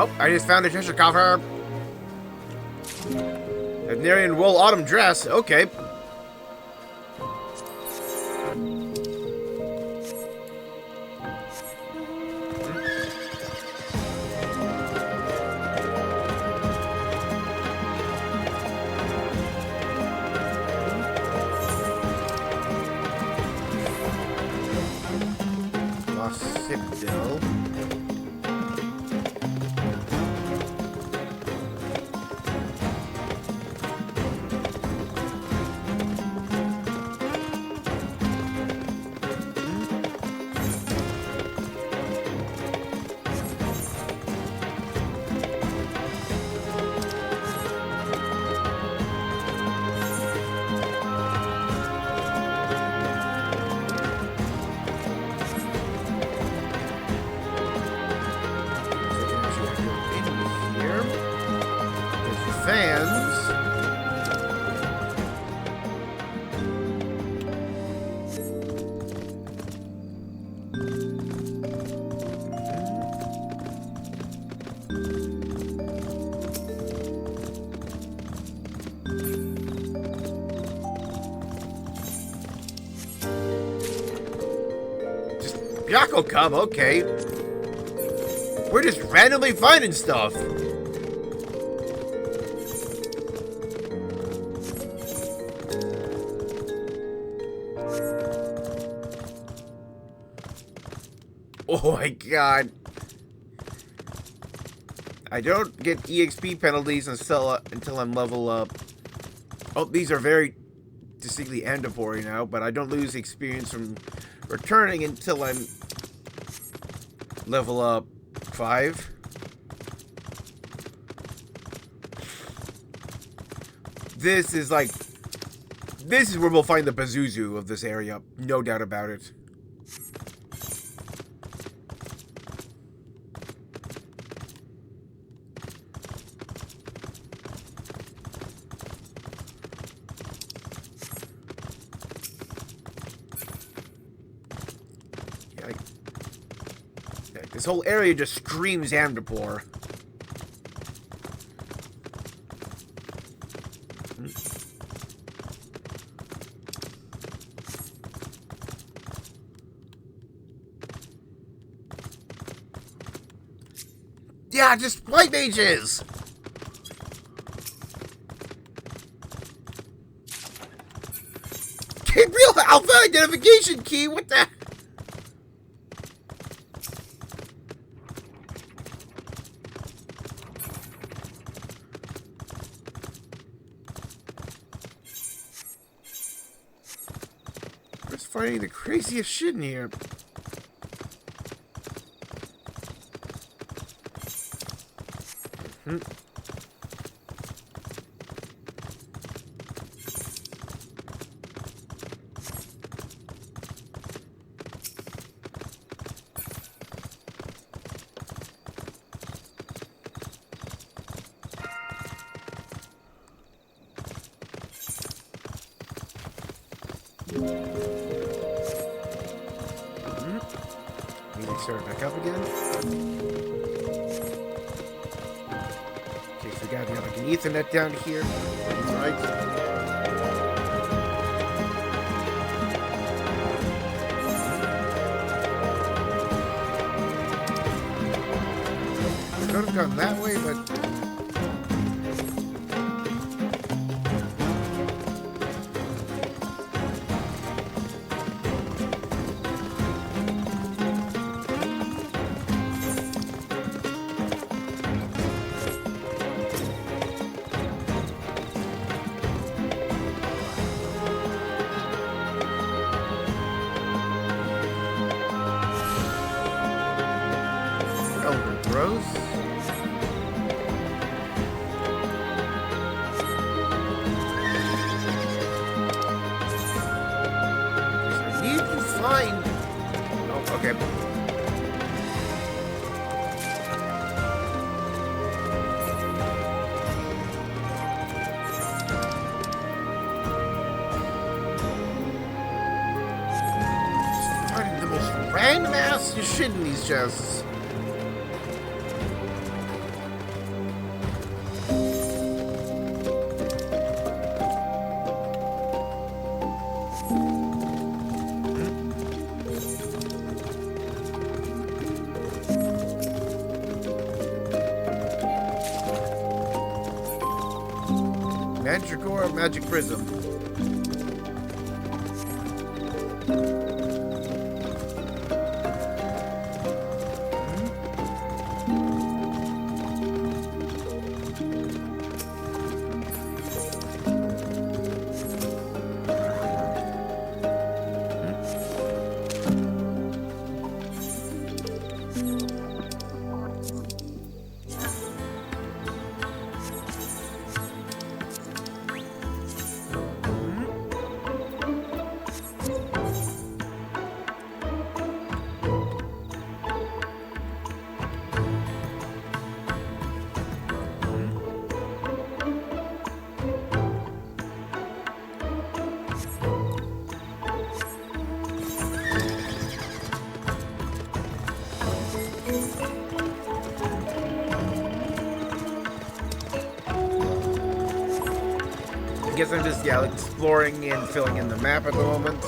Oh, I just found a treasure coffer. Veterinarian wool autumn dress. Okay. Citadel. Fans. Just Byaco Cub, okay. We're just randomly finding stuff. Oh my god. I don't get EXP penalties until I'm level up. Oh, these are very distinctly mandatory now, but I don't lose experience from returning until I'm level up 5. This is where we'll find the Pazuzu of this area. No doubt about it. This whole area just screams Amdapor. Yeah, just white mages! Gabriel Alpha identification key, what the... Just finding the craziest shit in here. Need to start back up again. Okay, so we got like an Ethernet down here. Right. I could have gone that way, but gross. I need to find... Oh, okay. Just finding the most random ass shit in these chests. Mandragora Magic Prism. I guess I'm just, yeah, exploring and filling in the map at the moment.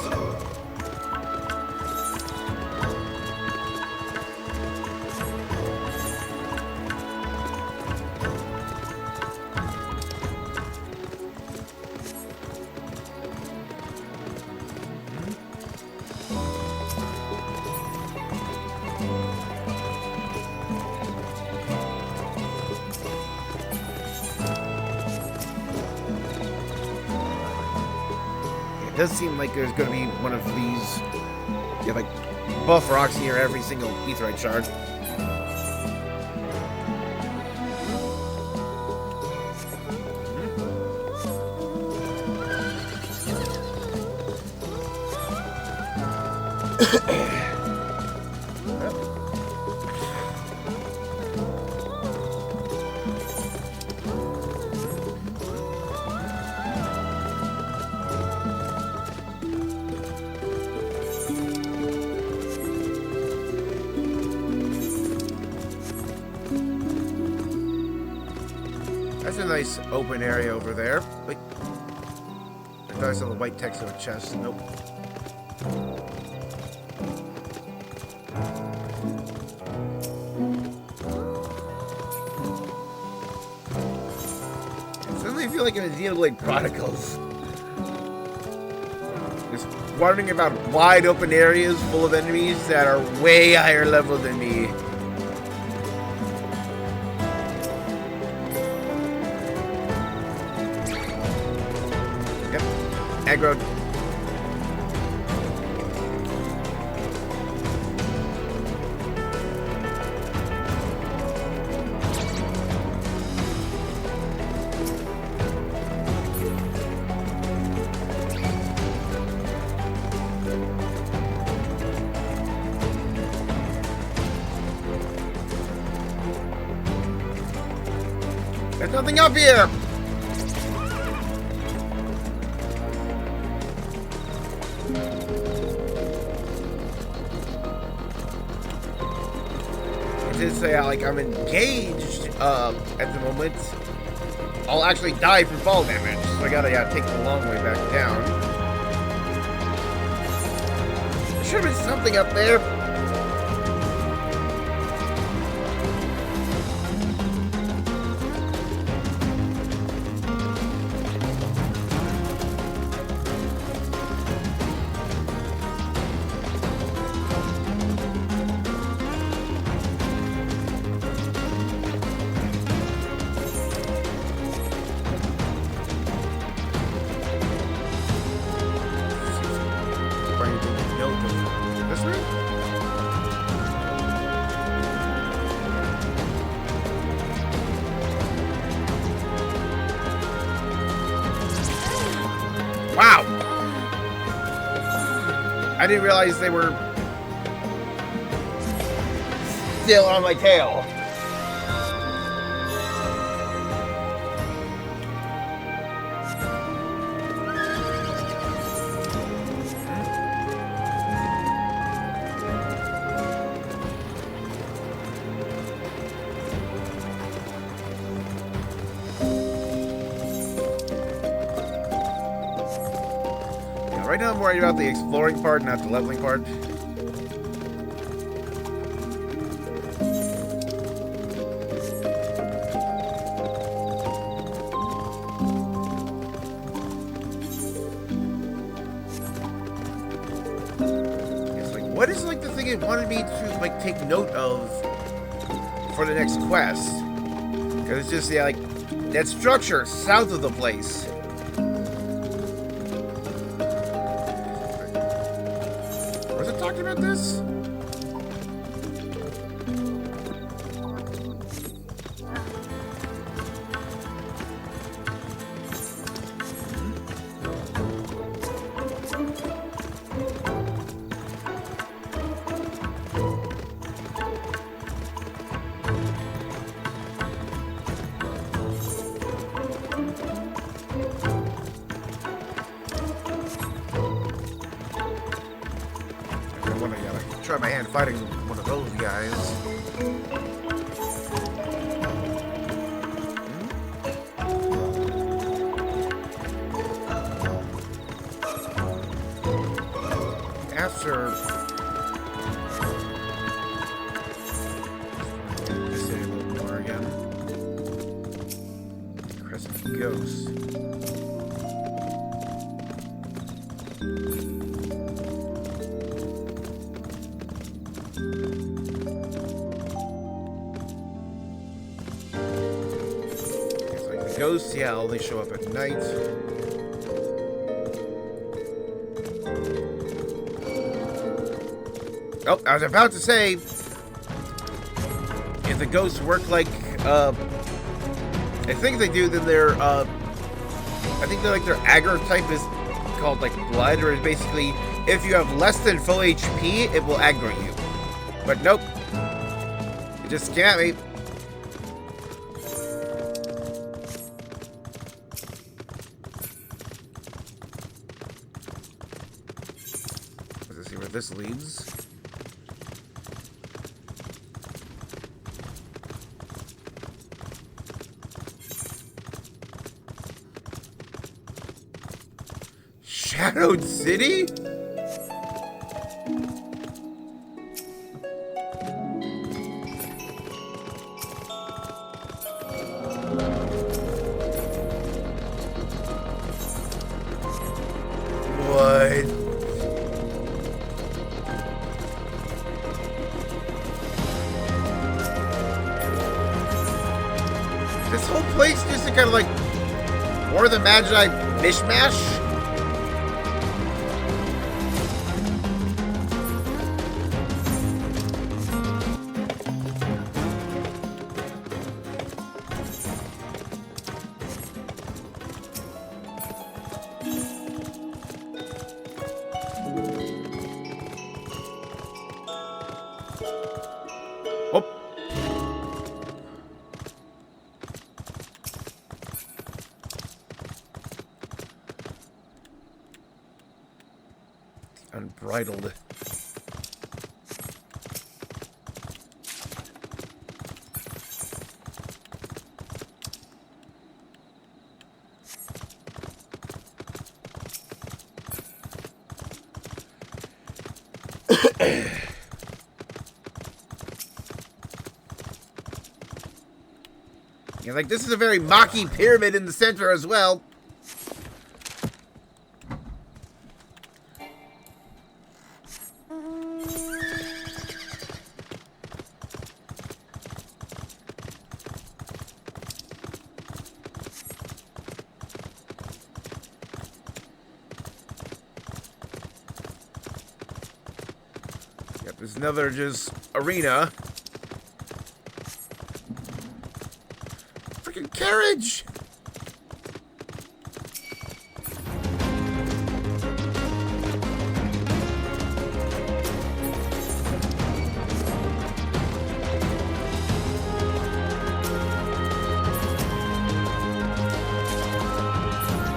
It does seem like there's going to be one of these, yeah, like buff rocks near every single etherite shard. That's a nice open area over there. Wait. I thought I saw the white text of a chest. Nope. I suddenly feel like in the Xenoblade Chronicles. Just wandering about wide open areas full of enemies that are way higher level than me. Aggroed. There's nothing up here! To say like I'm engaged at the moment, I'll actually die from fall damage, so I gotta take the long way back down. There should have been something up there. This way? Wow! I didn't realize they were still on my tail. Right now I'm worried about the exploring part, not the leveling part. something it wanted me to like take note of for the next quest. Because it's just, yeah, like, that structure south of the place. Was it talking about this? Try my hand fighting one of those guys. After just say a little more again. Crescent Ghost. Ghosts, yeah, only show up at night. Oh, I was about to say, if the ghosts work like, I think they do, then they're, I think they're like their aggro type is called like blood, or basically, if you have less than full HP, it will aggro you. But nope. It just came at me. Let's see where this leads. Shadowed City? What? This whole place just a kind of like War of the Magi mishmash? Unbridled. Yeah, like this is a very mocky pyramid in the center as well. There's another just arena. Freaking carriage!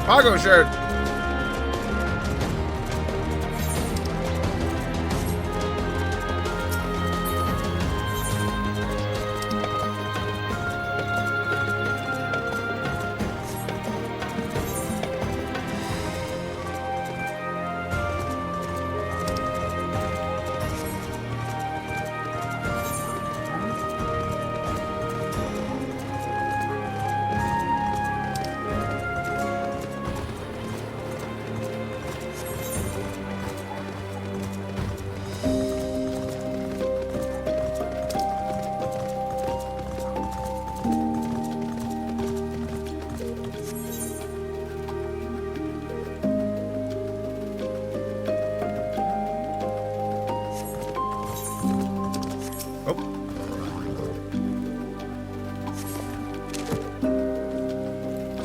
Pago shirt.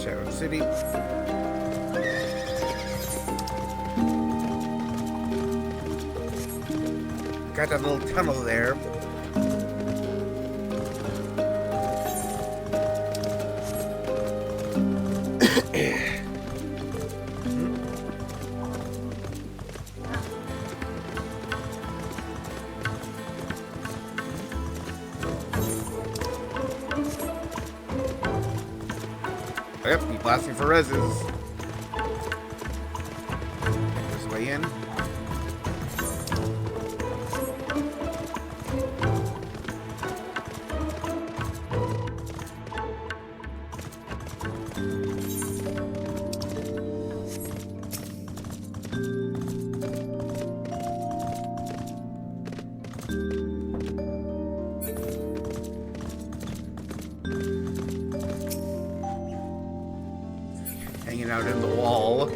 Shadow City. Got that little tunnel there. Yep, keep blasting for reses. This way in. Hanging out in the wall.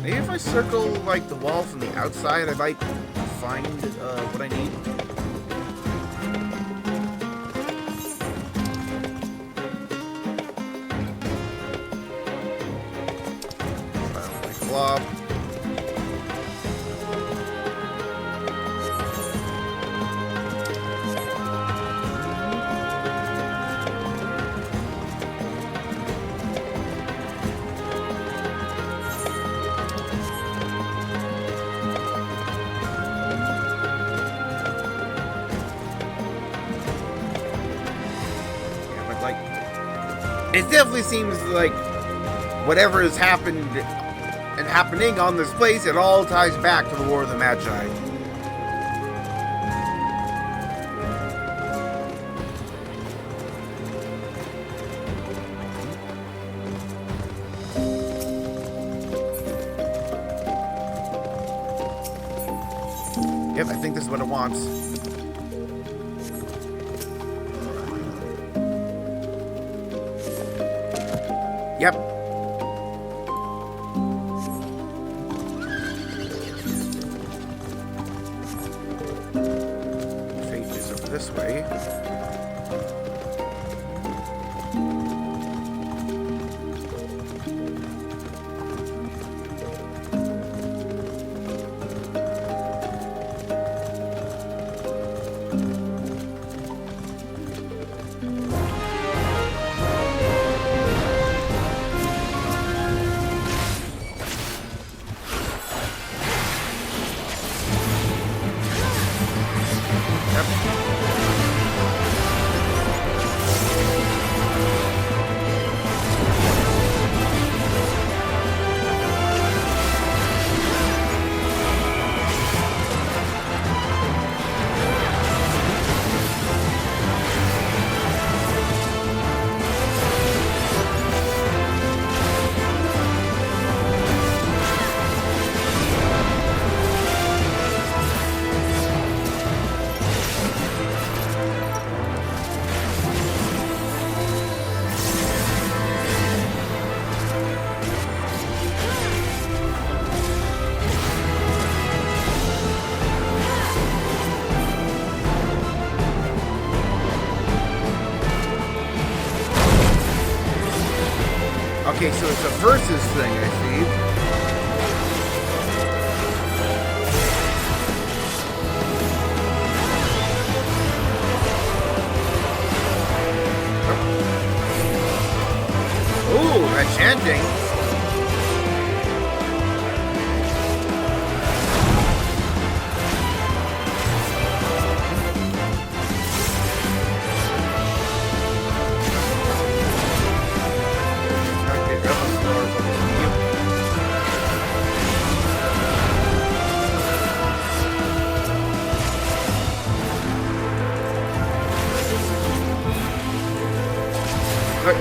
Maybe if I circle, like, the wall from the outside, I might find what I need. My blob. It definitely seems like whatever has happened and happening on this place, it all ties back to the War of the Magi. Yep, I think this is what it wants. Yep. Fate is over this way. Okay, so it's a versus thing, I see. Ooh, that chanting.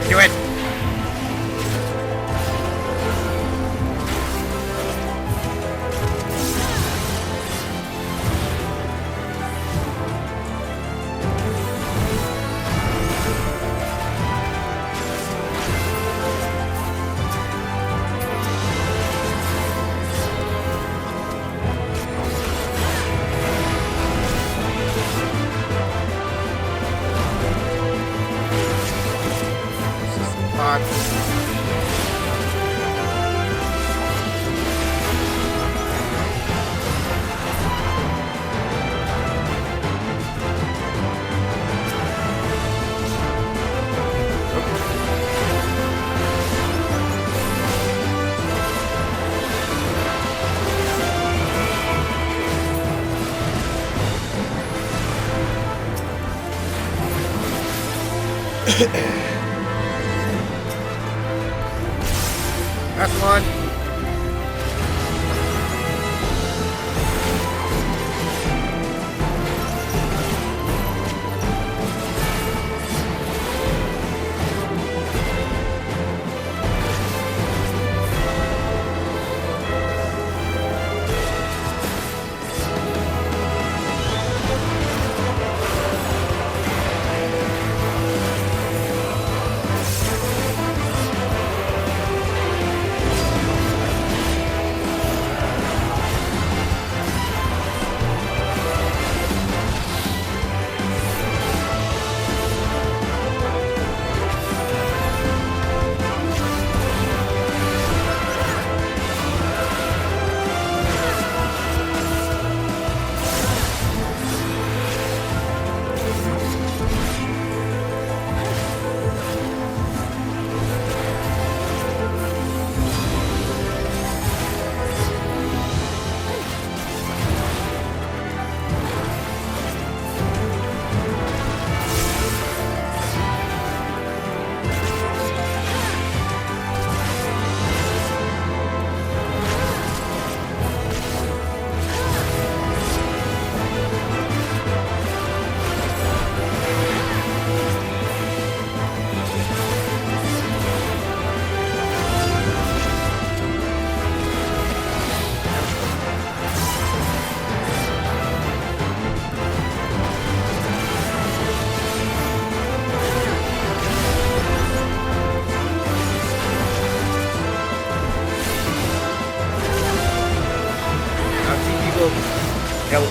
Do it! That's one.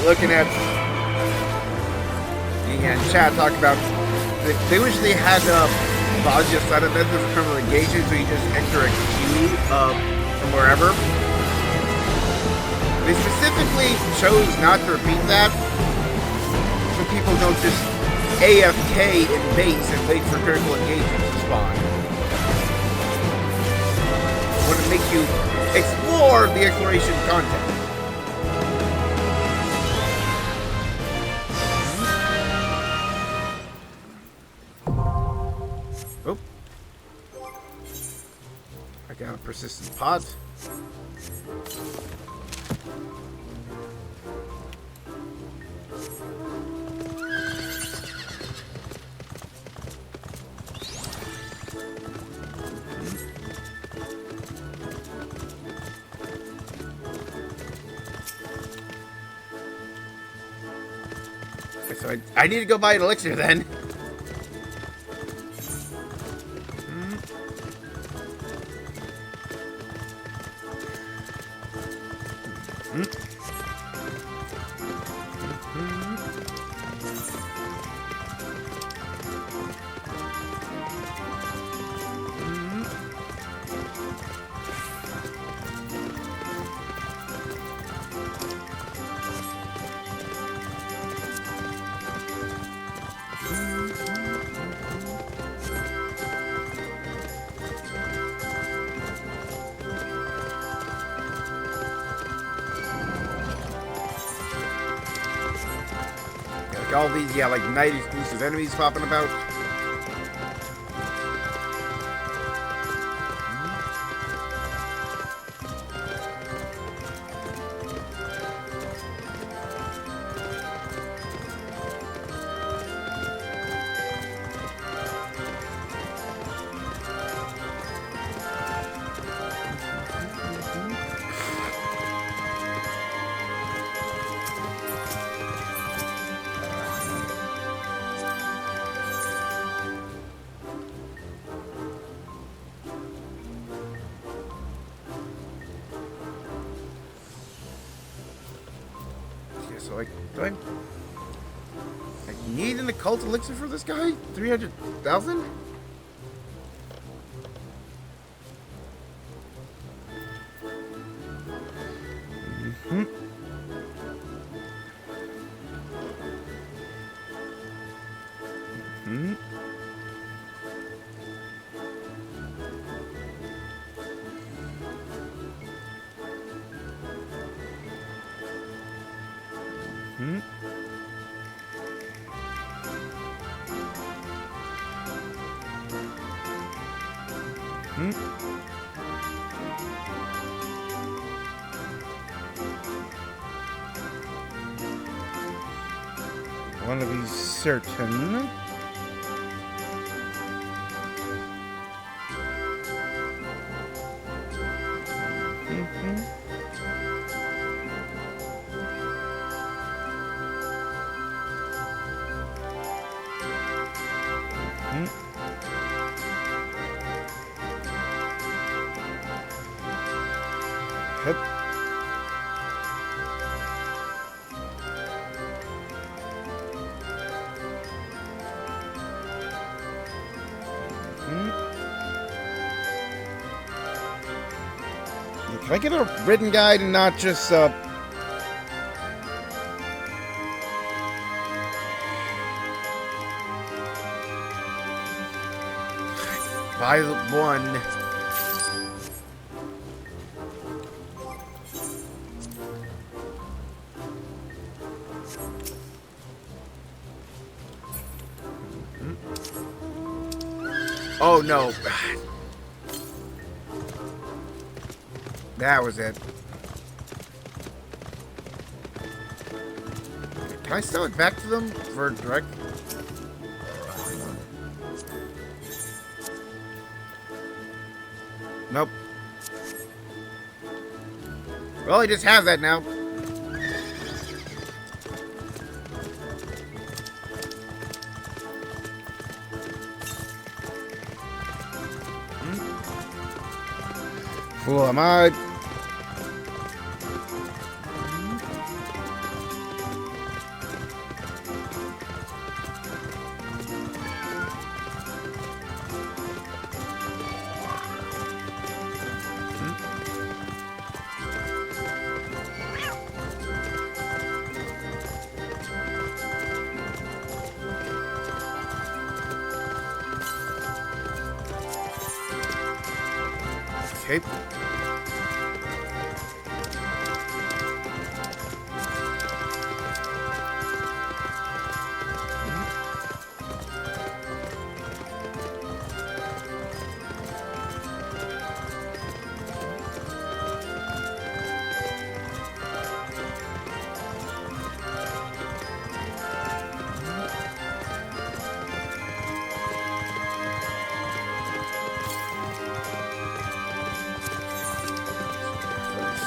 Looking at the chat talking about they wish they had Bozia set up as a criminal engagement, so you just enter a queue from wherever. They specifically chose not to repeat that so people don't just AFK in base and wait for critical engagement to spawn. I want to make you explore the exploration content. Persistent pods. So I need to go buy an elixir then. All these, yeah, like night exclusive enemies popping about. So I need an occult elixir for this guy? 300,000? Want to be certain. Yep. Can I get a written guide and not just buy the one? Oh no. That was it. Can I sell it back to them for direct? Nope. Well, I just have that now. Fool am I? Okay.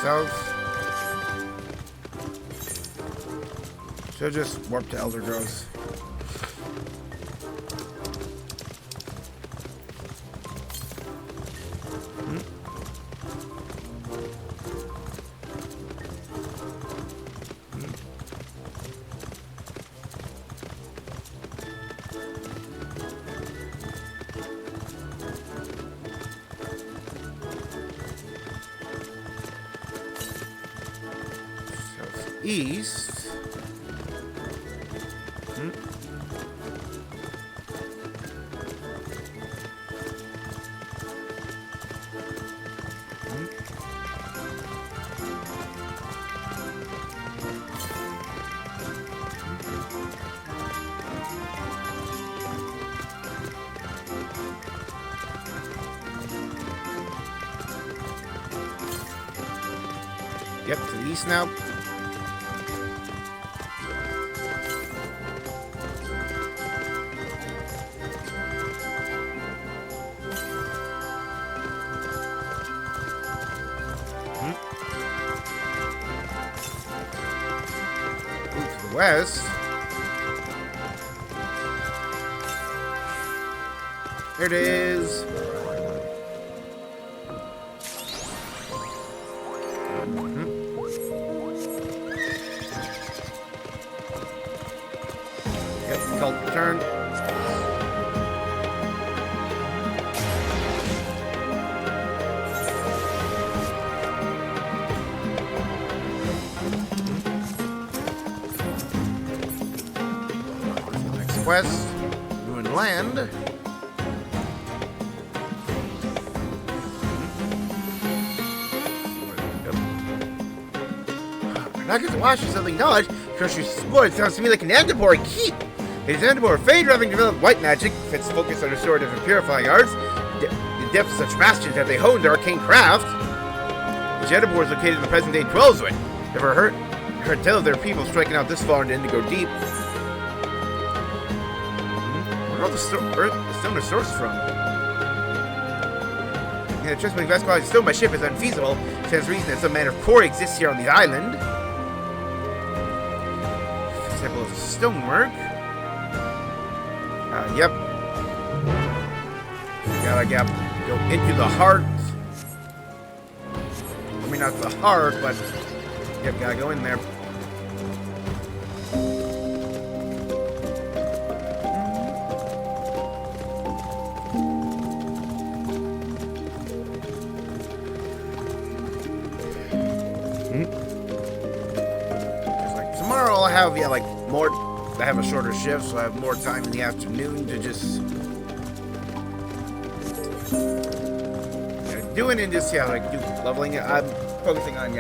South. Should just warp to Elder Groves. East. Yep, to the east now. West. There it is. quest. Ruined land. Not going to watch or something knowledge, because your sport sounds to me like an Andapore keep. It is Andapore fade having developed white magic, fits focus on restorative and purifying arts, the depth of such bastions that they honed their arcane craft. The Andapore is located in the present day Twelvewood. Never heard tell of their people striking out this far into Indigo Deep. Where all the stone are sourced from? Yeah, transporting vast quantities of stone by ship is unfeasible. Stands reason that some manner of quarry exists here on the island. Example of stonework. Yep. Gotta go into the heart. I mean, not the heart, but yep, gotta go in there. Tomorrow I'll have more. I have a shorter shift, so I have more time in the afternoon to just do it and just do leveling it. I'm focusing on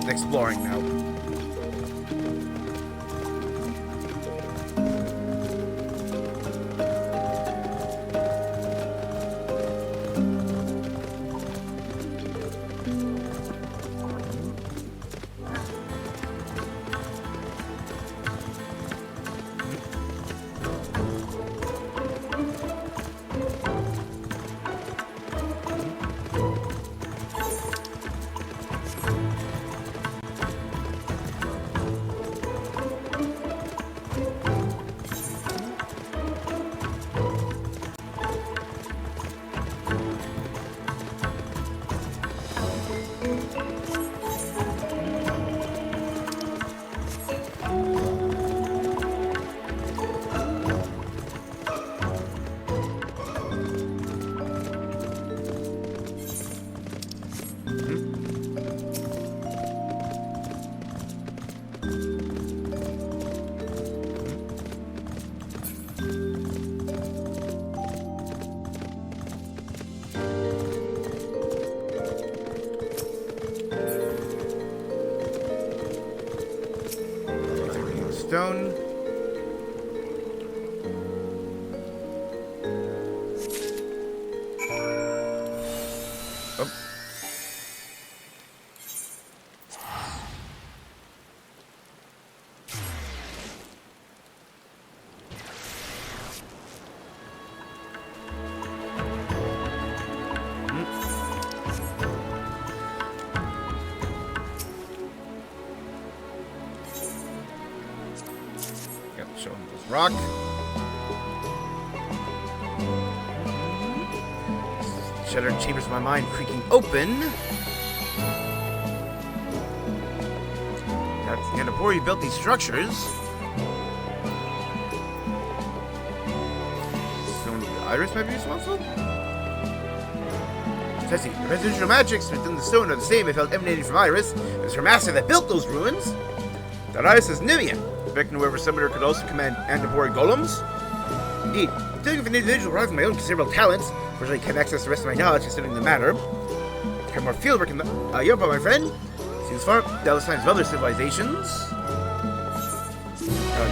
exploring now. Stone. Oh. Show him this rock. Shuttered chambers of my mind creaking open. That's the end of where you built these structures. Stone Iris might be responsible? Tessie, the residual magics within the stone are the same if emanating from Iris. It was her master that built those ruins. That Iris is Nimia. Reckon whoever summoned her could also command Andapore golems? Indeed, thinking of an individual deriving my own considerable talents, fortunately can't access the rest of my knowledge considering the matter. Got more fieldwork in the Yopa, my friend. Seems far, doubtless signs of other civilizations.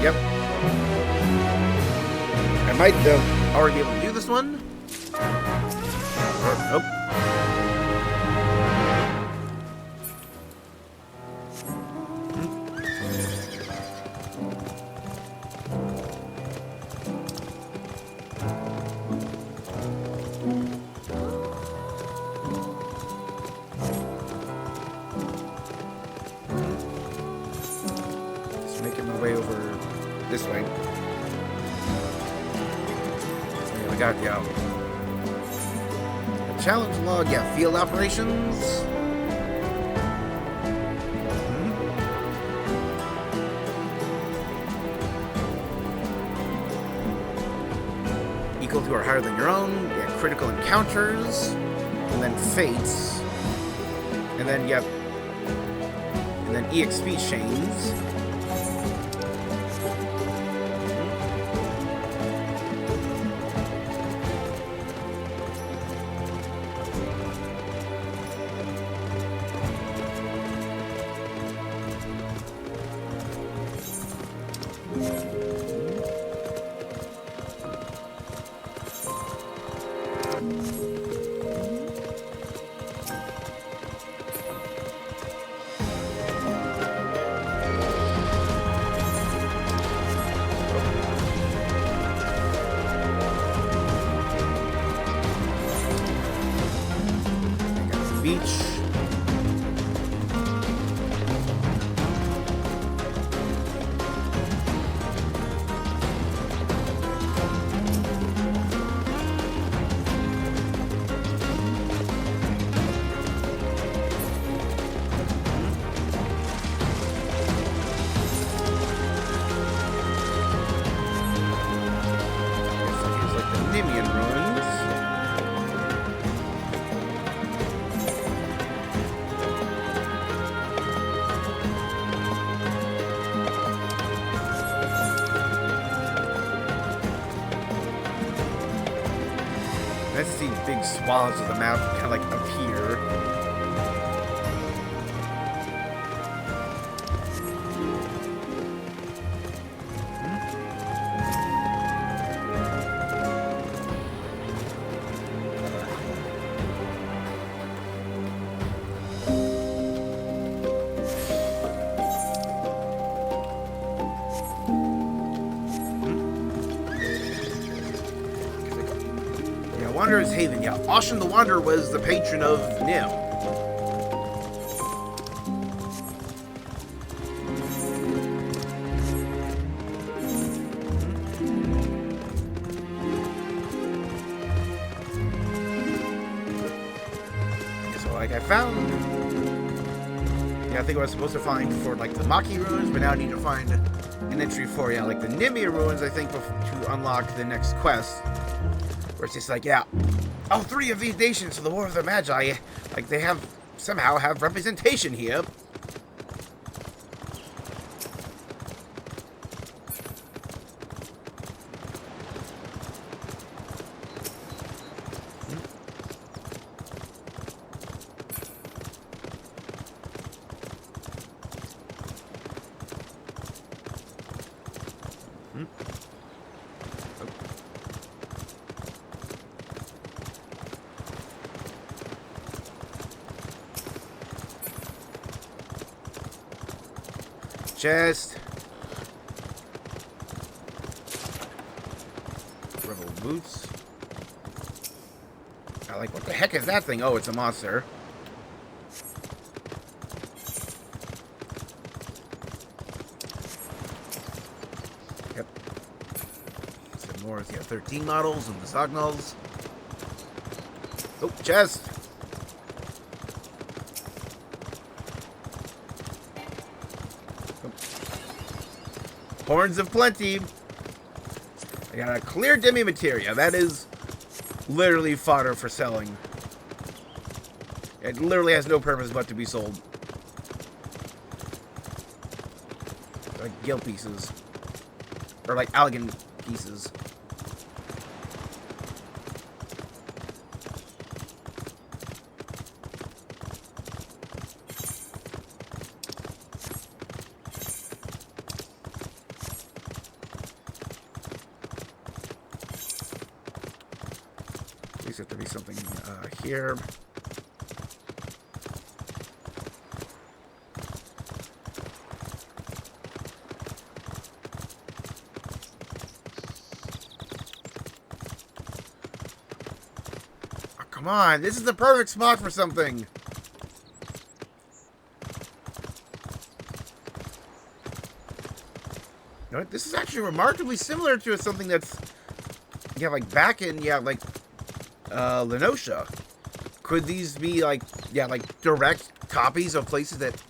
Yep. I might already be able to do this one. Nope. Making my way over this way. I got the challenge log, field operations. Equal to or higher than your own, critical encounters, and then fates, and then EXP chains. beach. Nice to see big swaths of the map kind of like appear. Wanderer's Haven. Yeah, Ocean the Wanderer was the patron of Nim. So, like, I found... Yeah, I think I was supposed to find for, like, the Maki ruins, but now I need to find an entry for, yeah, like, the Nimia ruins, I think, to unlock the next quest. Where it's just like, yeah, all three of these nations of the War of the Magi, like, they somehow have representation here. Chest. Rebel boots. I like, what the heck is that thing? Oh, it's a monster. Yep. Some more. Yeah, 13 models of the Sognals. Oh, chest. Horns of Plenty. I got a clear demi materia. That is literally fodder for selling. It literally has no purpose but to be sold. Like gill pieces. Or like Allegan pieces. Have to be something here. Oh, come on, this is the perfect spot for something. You know what? This is actually remarkably similar to something that's, yeah, like back in, yeah, like Lenosha. Could these be like, yeah, like direct copies of places that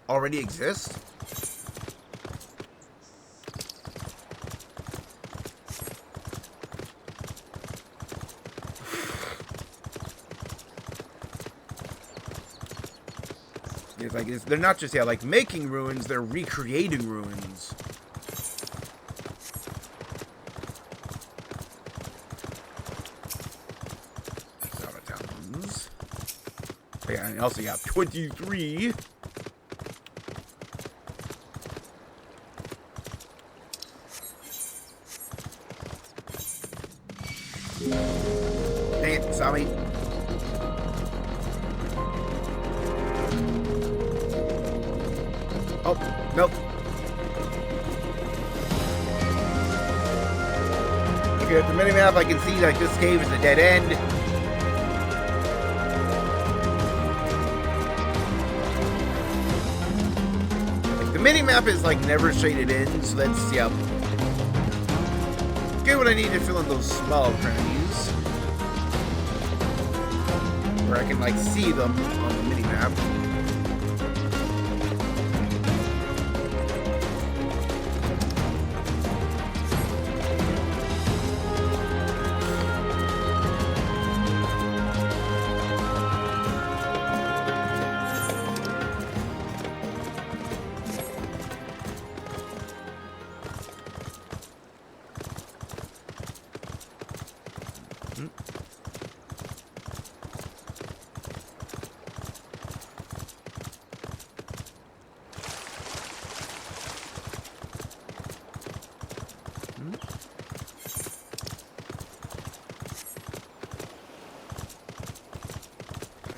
already exist? It's like, they're not just, yeah, like making ruins, they're recreating ruins. Yeah, and also got 23. Dang it, saw me. Oh, nope. Okay, at the minimap I can see like this cave is a dead end. mini-map is like never shaded in, so that's, yeah. Get what I need to fill in those small crannies. Where I can like see them on the mini-map.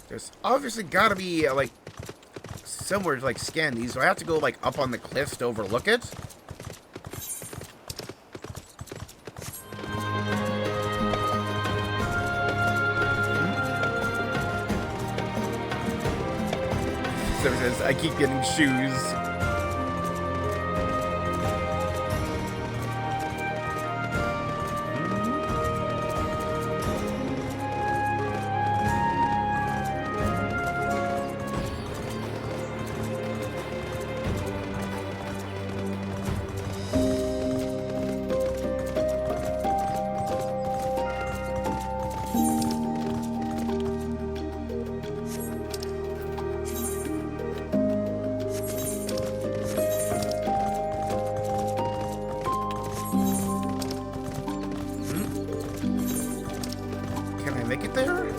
There's obviously gotta be, like, somewhere to, like, scan these, so I have to go, like, up on the cliffs to overlook it. So it says, I keep getting shoes. Make it there?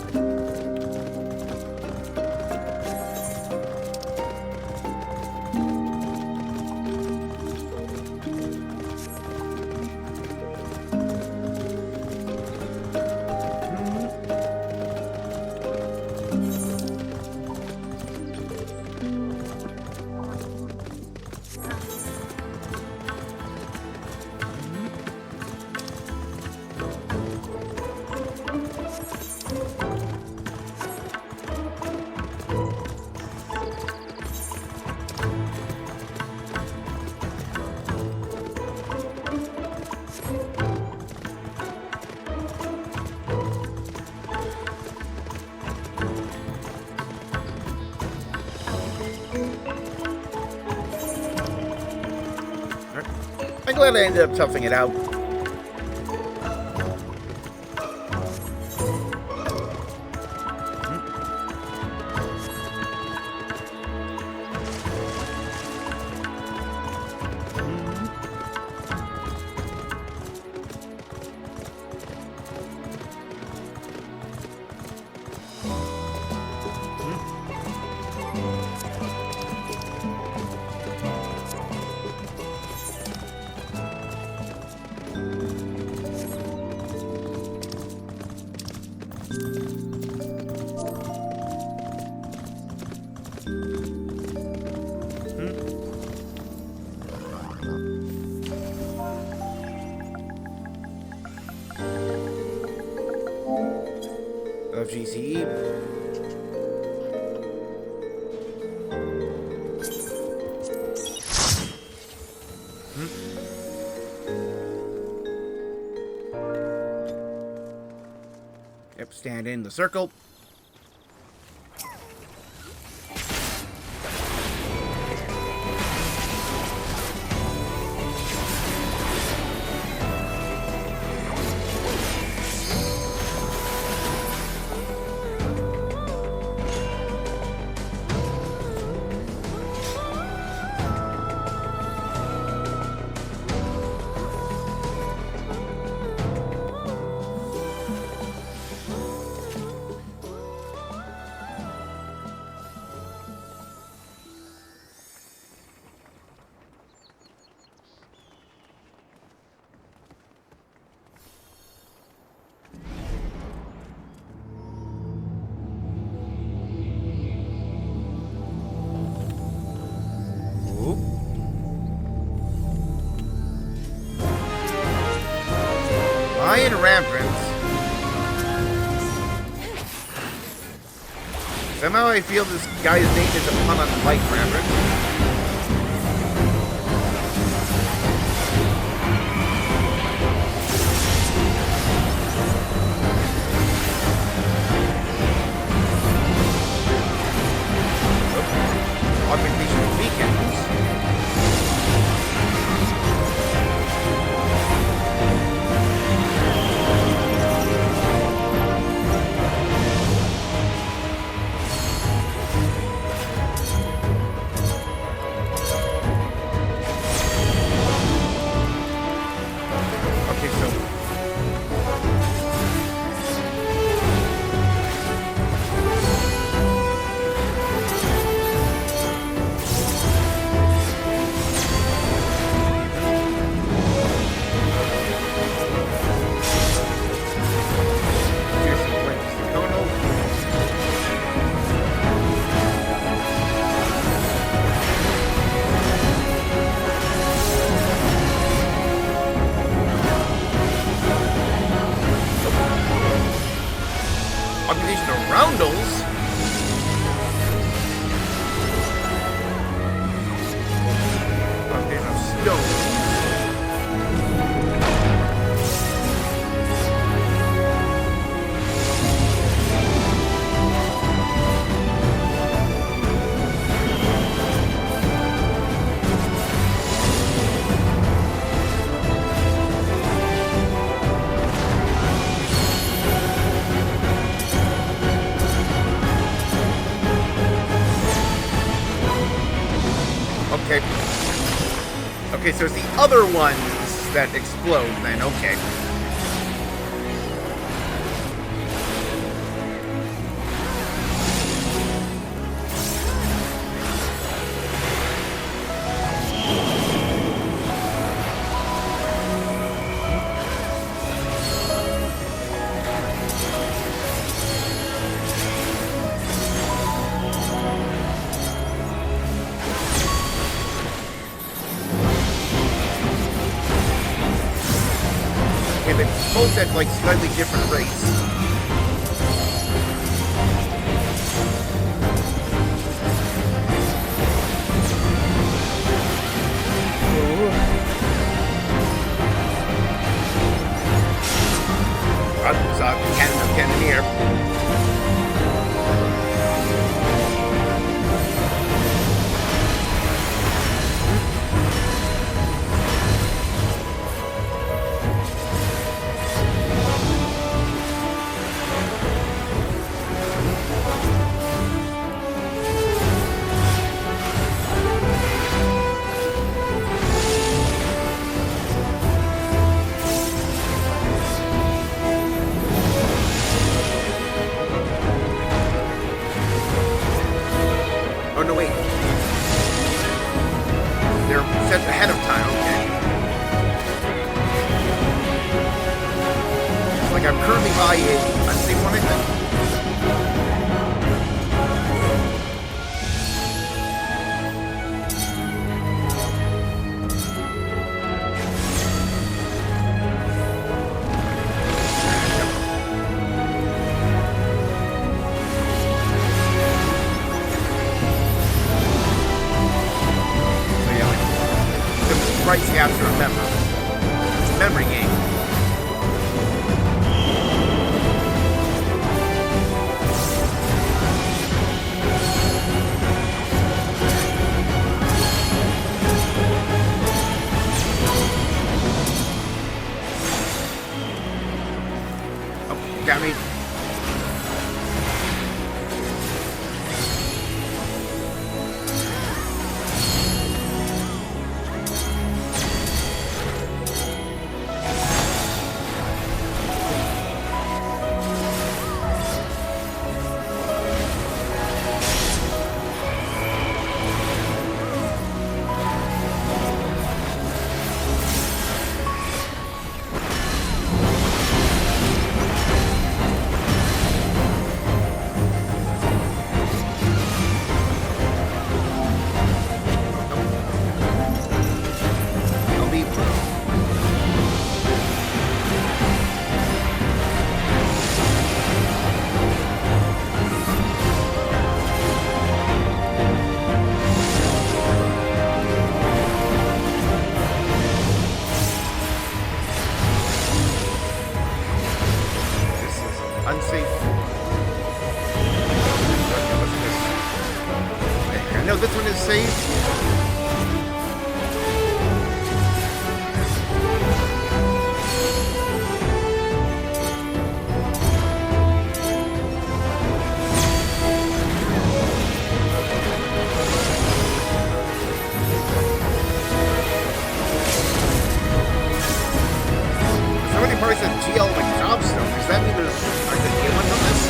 I'm glad I ended up toughing it out. Of GCE. Yep, stand in the circle. Lion Rampant. Somehow I feel this guy's name is a pun on Light Rampant. Occupation of roundels? Occupation of stones. Okay. Okay, so it's the other ones that explode then, okay. Both at like slightly different rates. Cannoneer. Oh, no, wait. They're set ahead of time, okay. Like, I'm currently by a unsafe one, I think. Sprites you have to remember. It's a memory game. Oh, got me. Unsafe. I know this one is safe. Somebody probably said GL like job stuff. Does that mean there's are there new ones on this?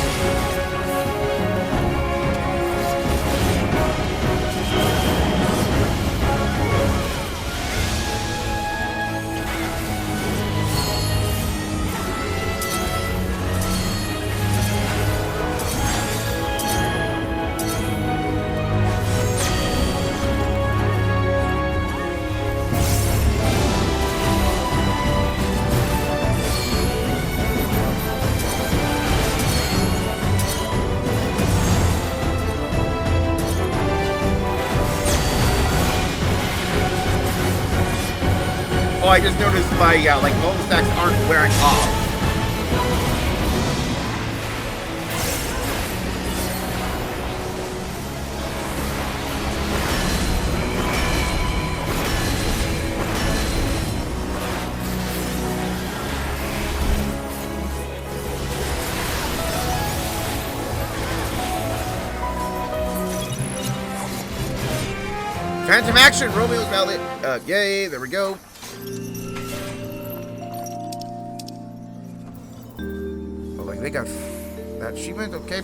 I just noticed my like bone stacks aren't wearing off. Phantom action, Romeo's mallet. Yay, there we go. Oh, like they got that achievement, okay.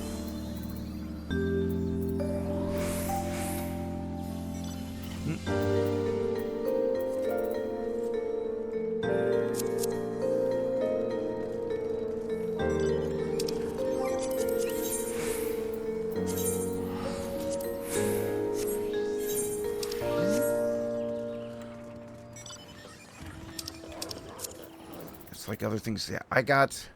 Like other things, yeah. I got.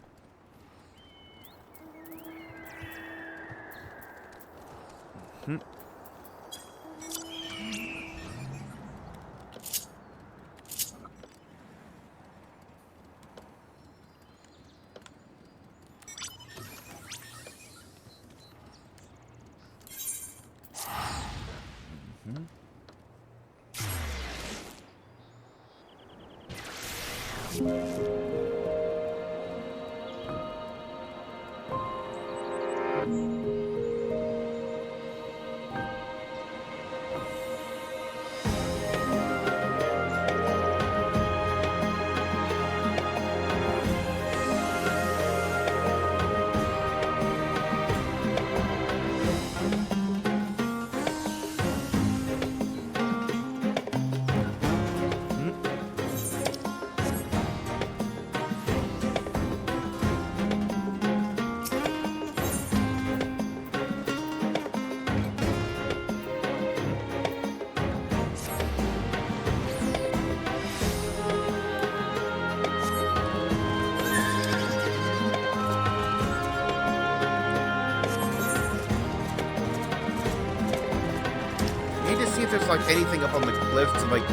See if there's like anything up on the cliff to like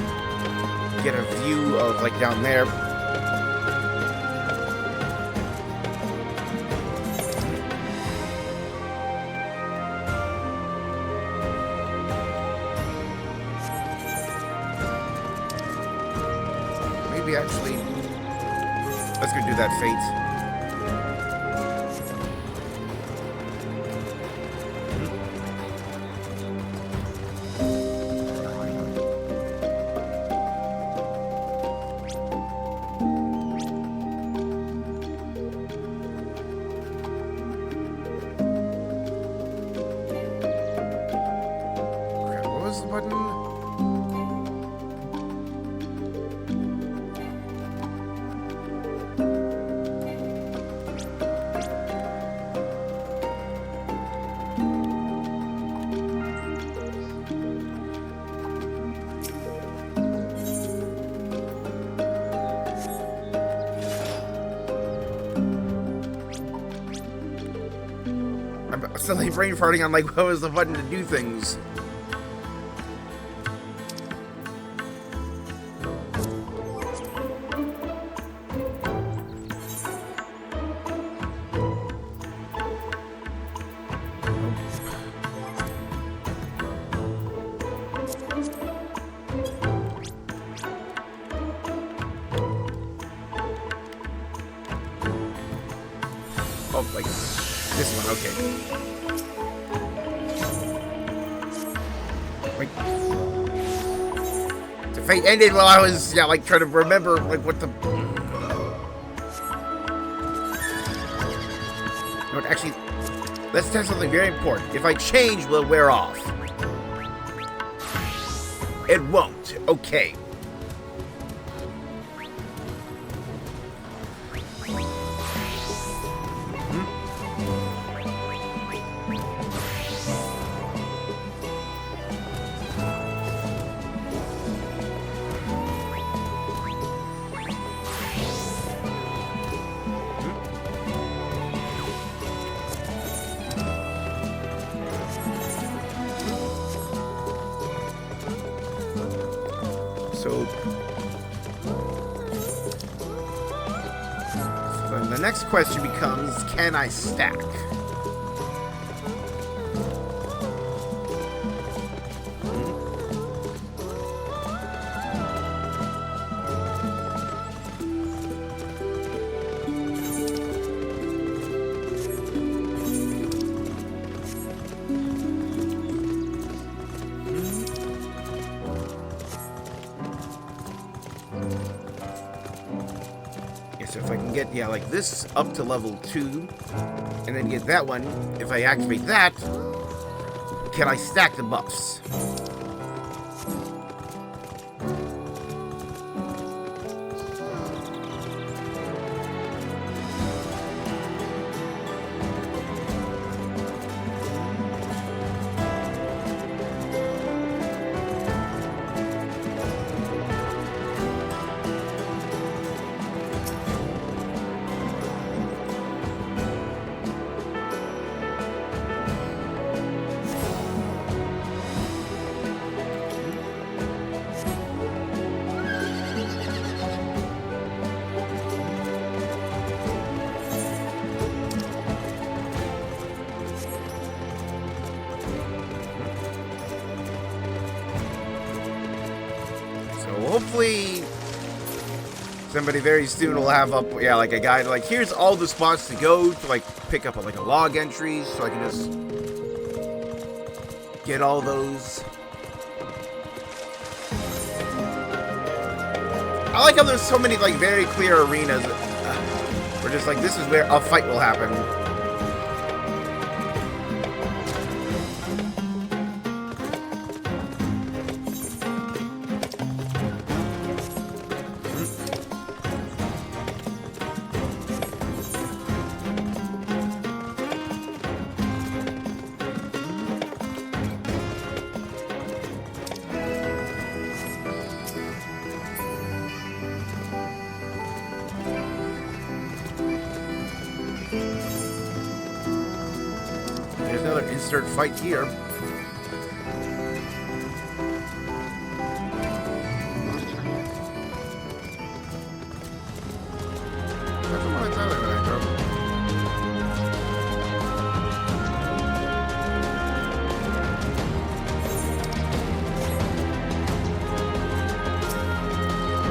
get a view of like down there. Maybe actually let's go do that fate. I'm suddenly brain farting on like what was the button to do things. Oh, like this one, okay. Like, the fate ended while I was, yeah, like trying to remember, like what the. No, actually, let's test something very important. If I change, will it wear off? It won't. Okay. So next question becomes, can I stack? So if I can get, like this up to level 2, and then get that one, if I activate that, can I stack the buffs? Hopefully somebody very soon will have up, like a guide, like here's all the spots to go to, like pick up like a log entry, so I can just get all those. I like how there's so many like very clear arenas where just like this is where a fight will happen. There's another insert fight here.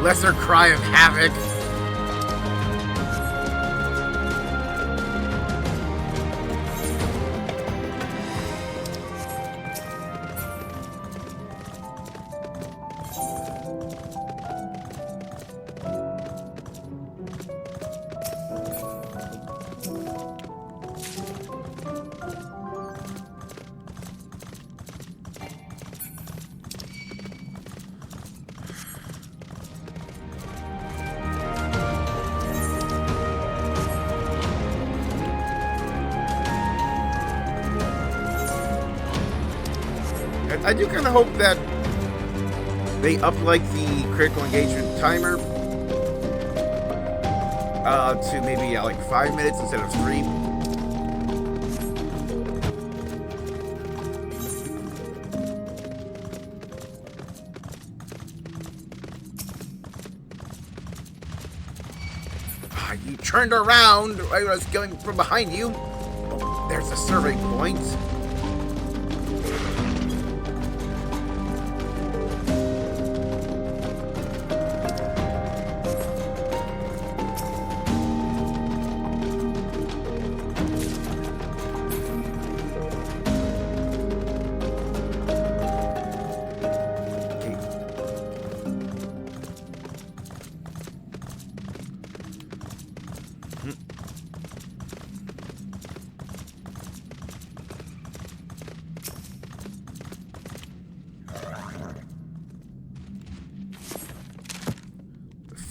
Lesser cry of havoc. I do kind of hope that they up like the critical engagement timer to maybe like 5 minutes instead of 3. You turned around. I was going from behind you. Oh, there's a survey point.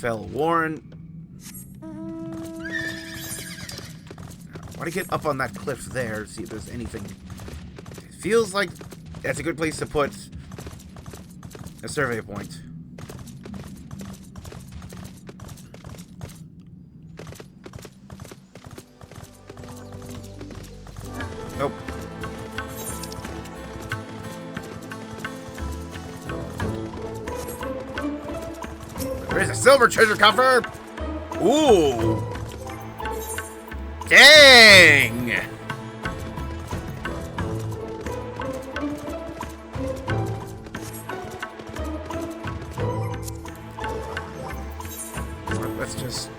Fell Warren. I want to get up on that cliff there, see if there's anything. It feels like that's a good place to put a survey point. Nope. There's a silver treasure coffer! Ooh! Dang! Let's just...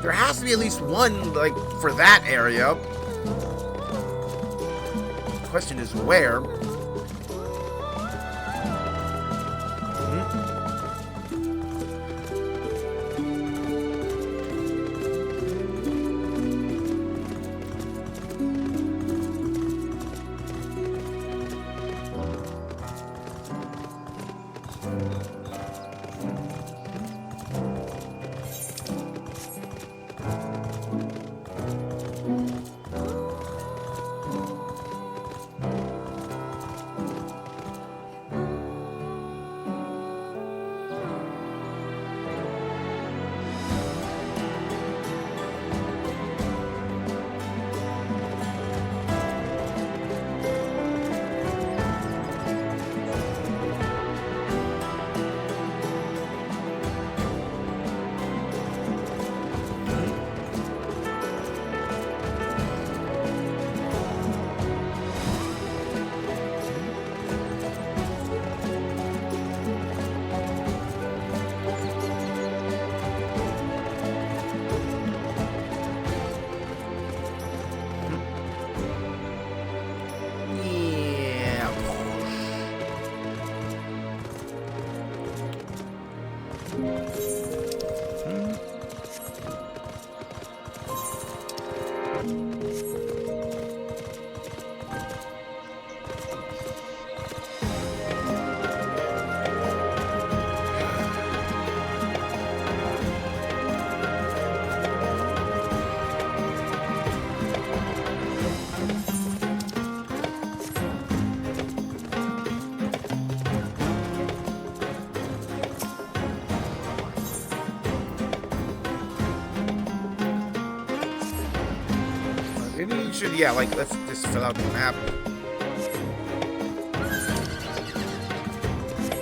There has to be at least one, like, for that area. The question is where. Maybe you should, yeah, like, let's just fill out the map.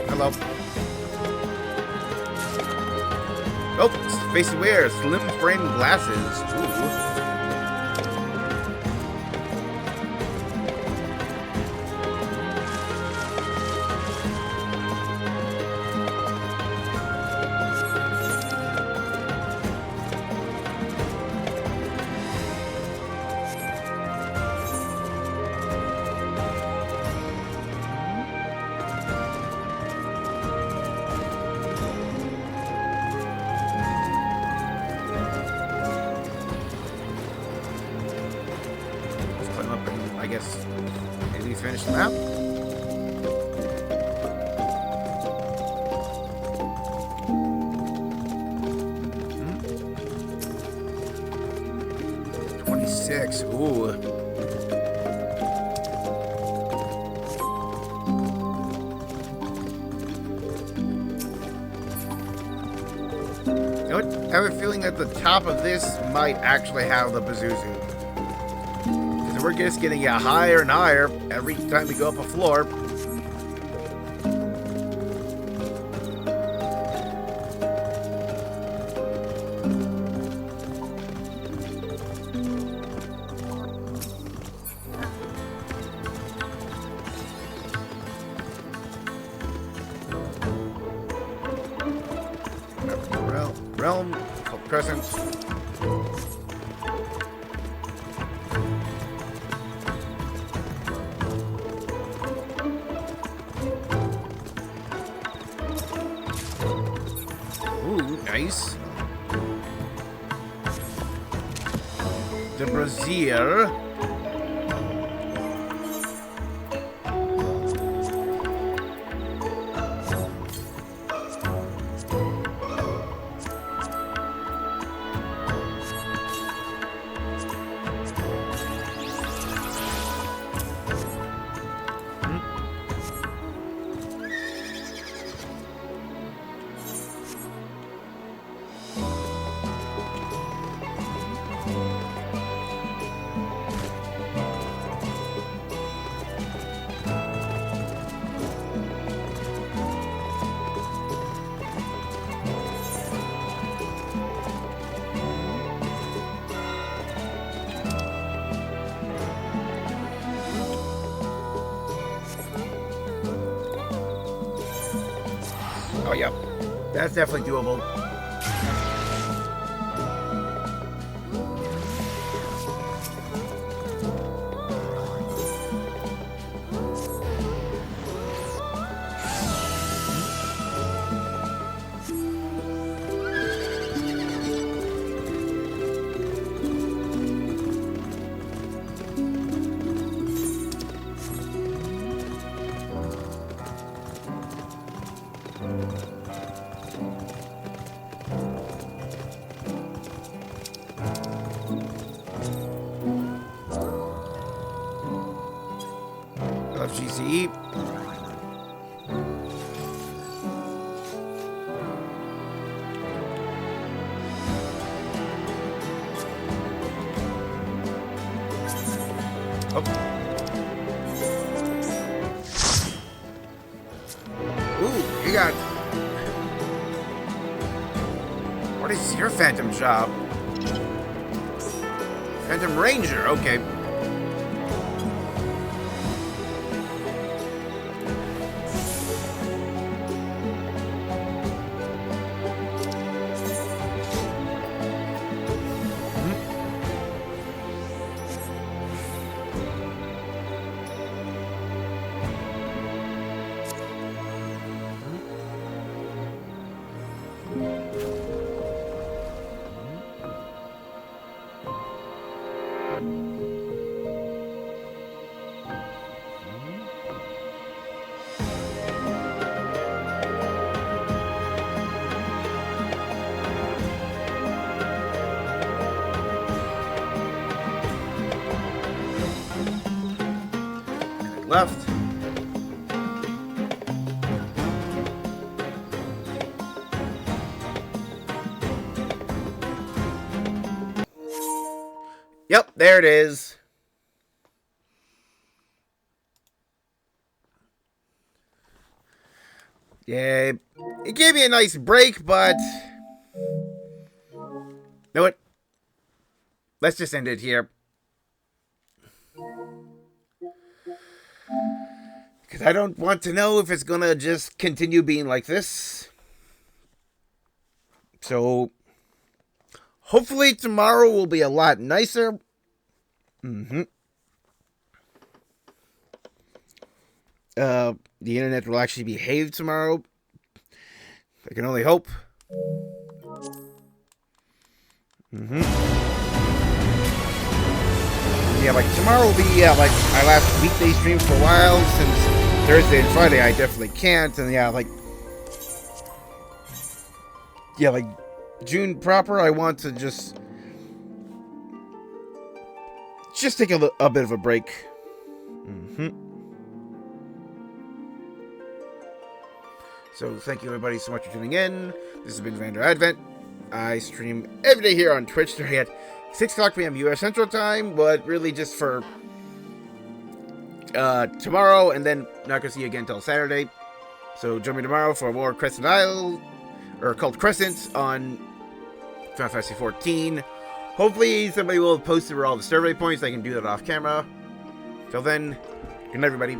Hello. Oh, it's face wear, slim frame glasses. Ooh. I guess at least finish the map. Hmm? 26. Ooh. You know what? I have a feeling that the top of this might actually have the Pazuzu. We're just getting higher and higher every time we go up a floor. Realm, Occult Crescent. nice. The brazier. Oh, yeah. That's definitely doable. GCE. Oh. Ooh, you got... What is your phantom job? Phantom Ranger, okay. Left. Yep, there it is. Yeah, it gave me a nice break, but... You know what? Let's just end it here. Because I don't want to know if it's going to just continue being like this. So, hopefully tomorrow will be a lot nicer. The internet will actually behave tomorrow. I can only hope. Yeah, like tomorrow will be like my last weekday stream for a while, since Thursday and Friday I definitely can't, and like June proper, I want to just take a bit of a break. So thank you everybody so much for tuning in. This has been Vander Advent. I stream every day here on Twitch starting at 6 o'clock p.m. U.S. Central Time, but really just for tomorrow, and then not gonna see you again until Saturday. So join me tomorrow for more Crescent Isle, or Occult Crescent on Final Fantasy 14. Hopefully somebody will post where all the survey points. I can do that off camera. Till then, good night everybody.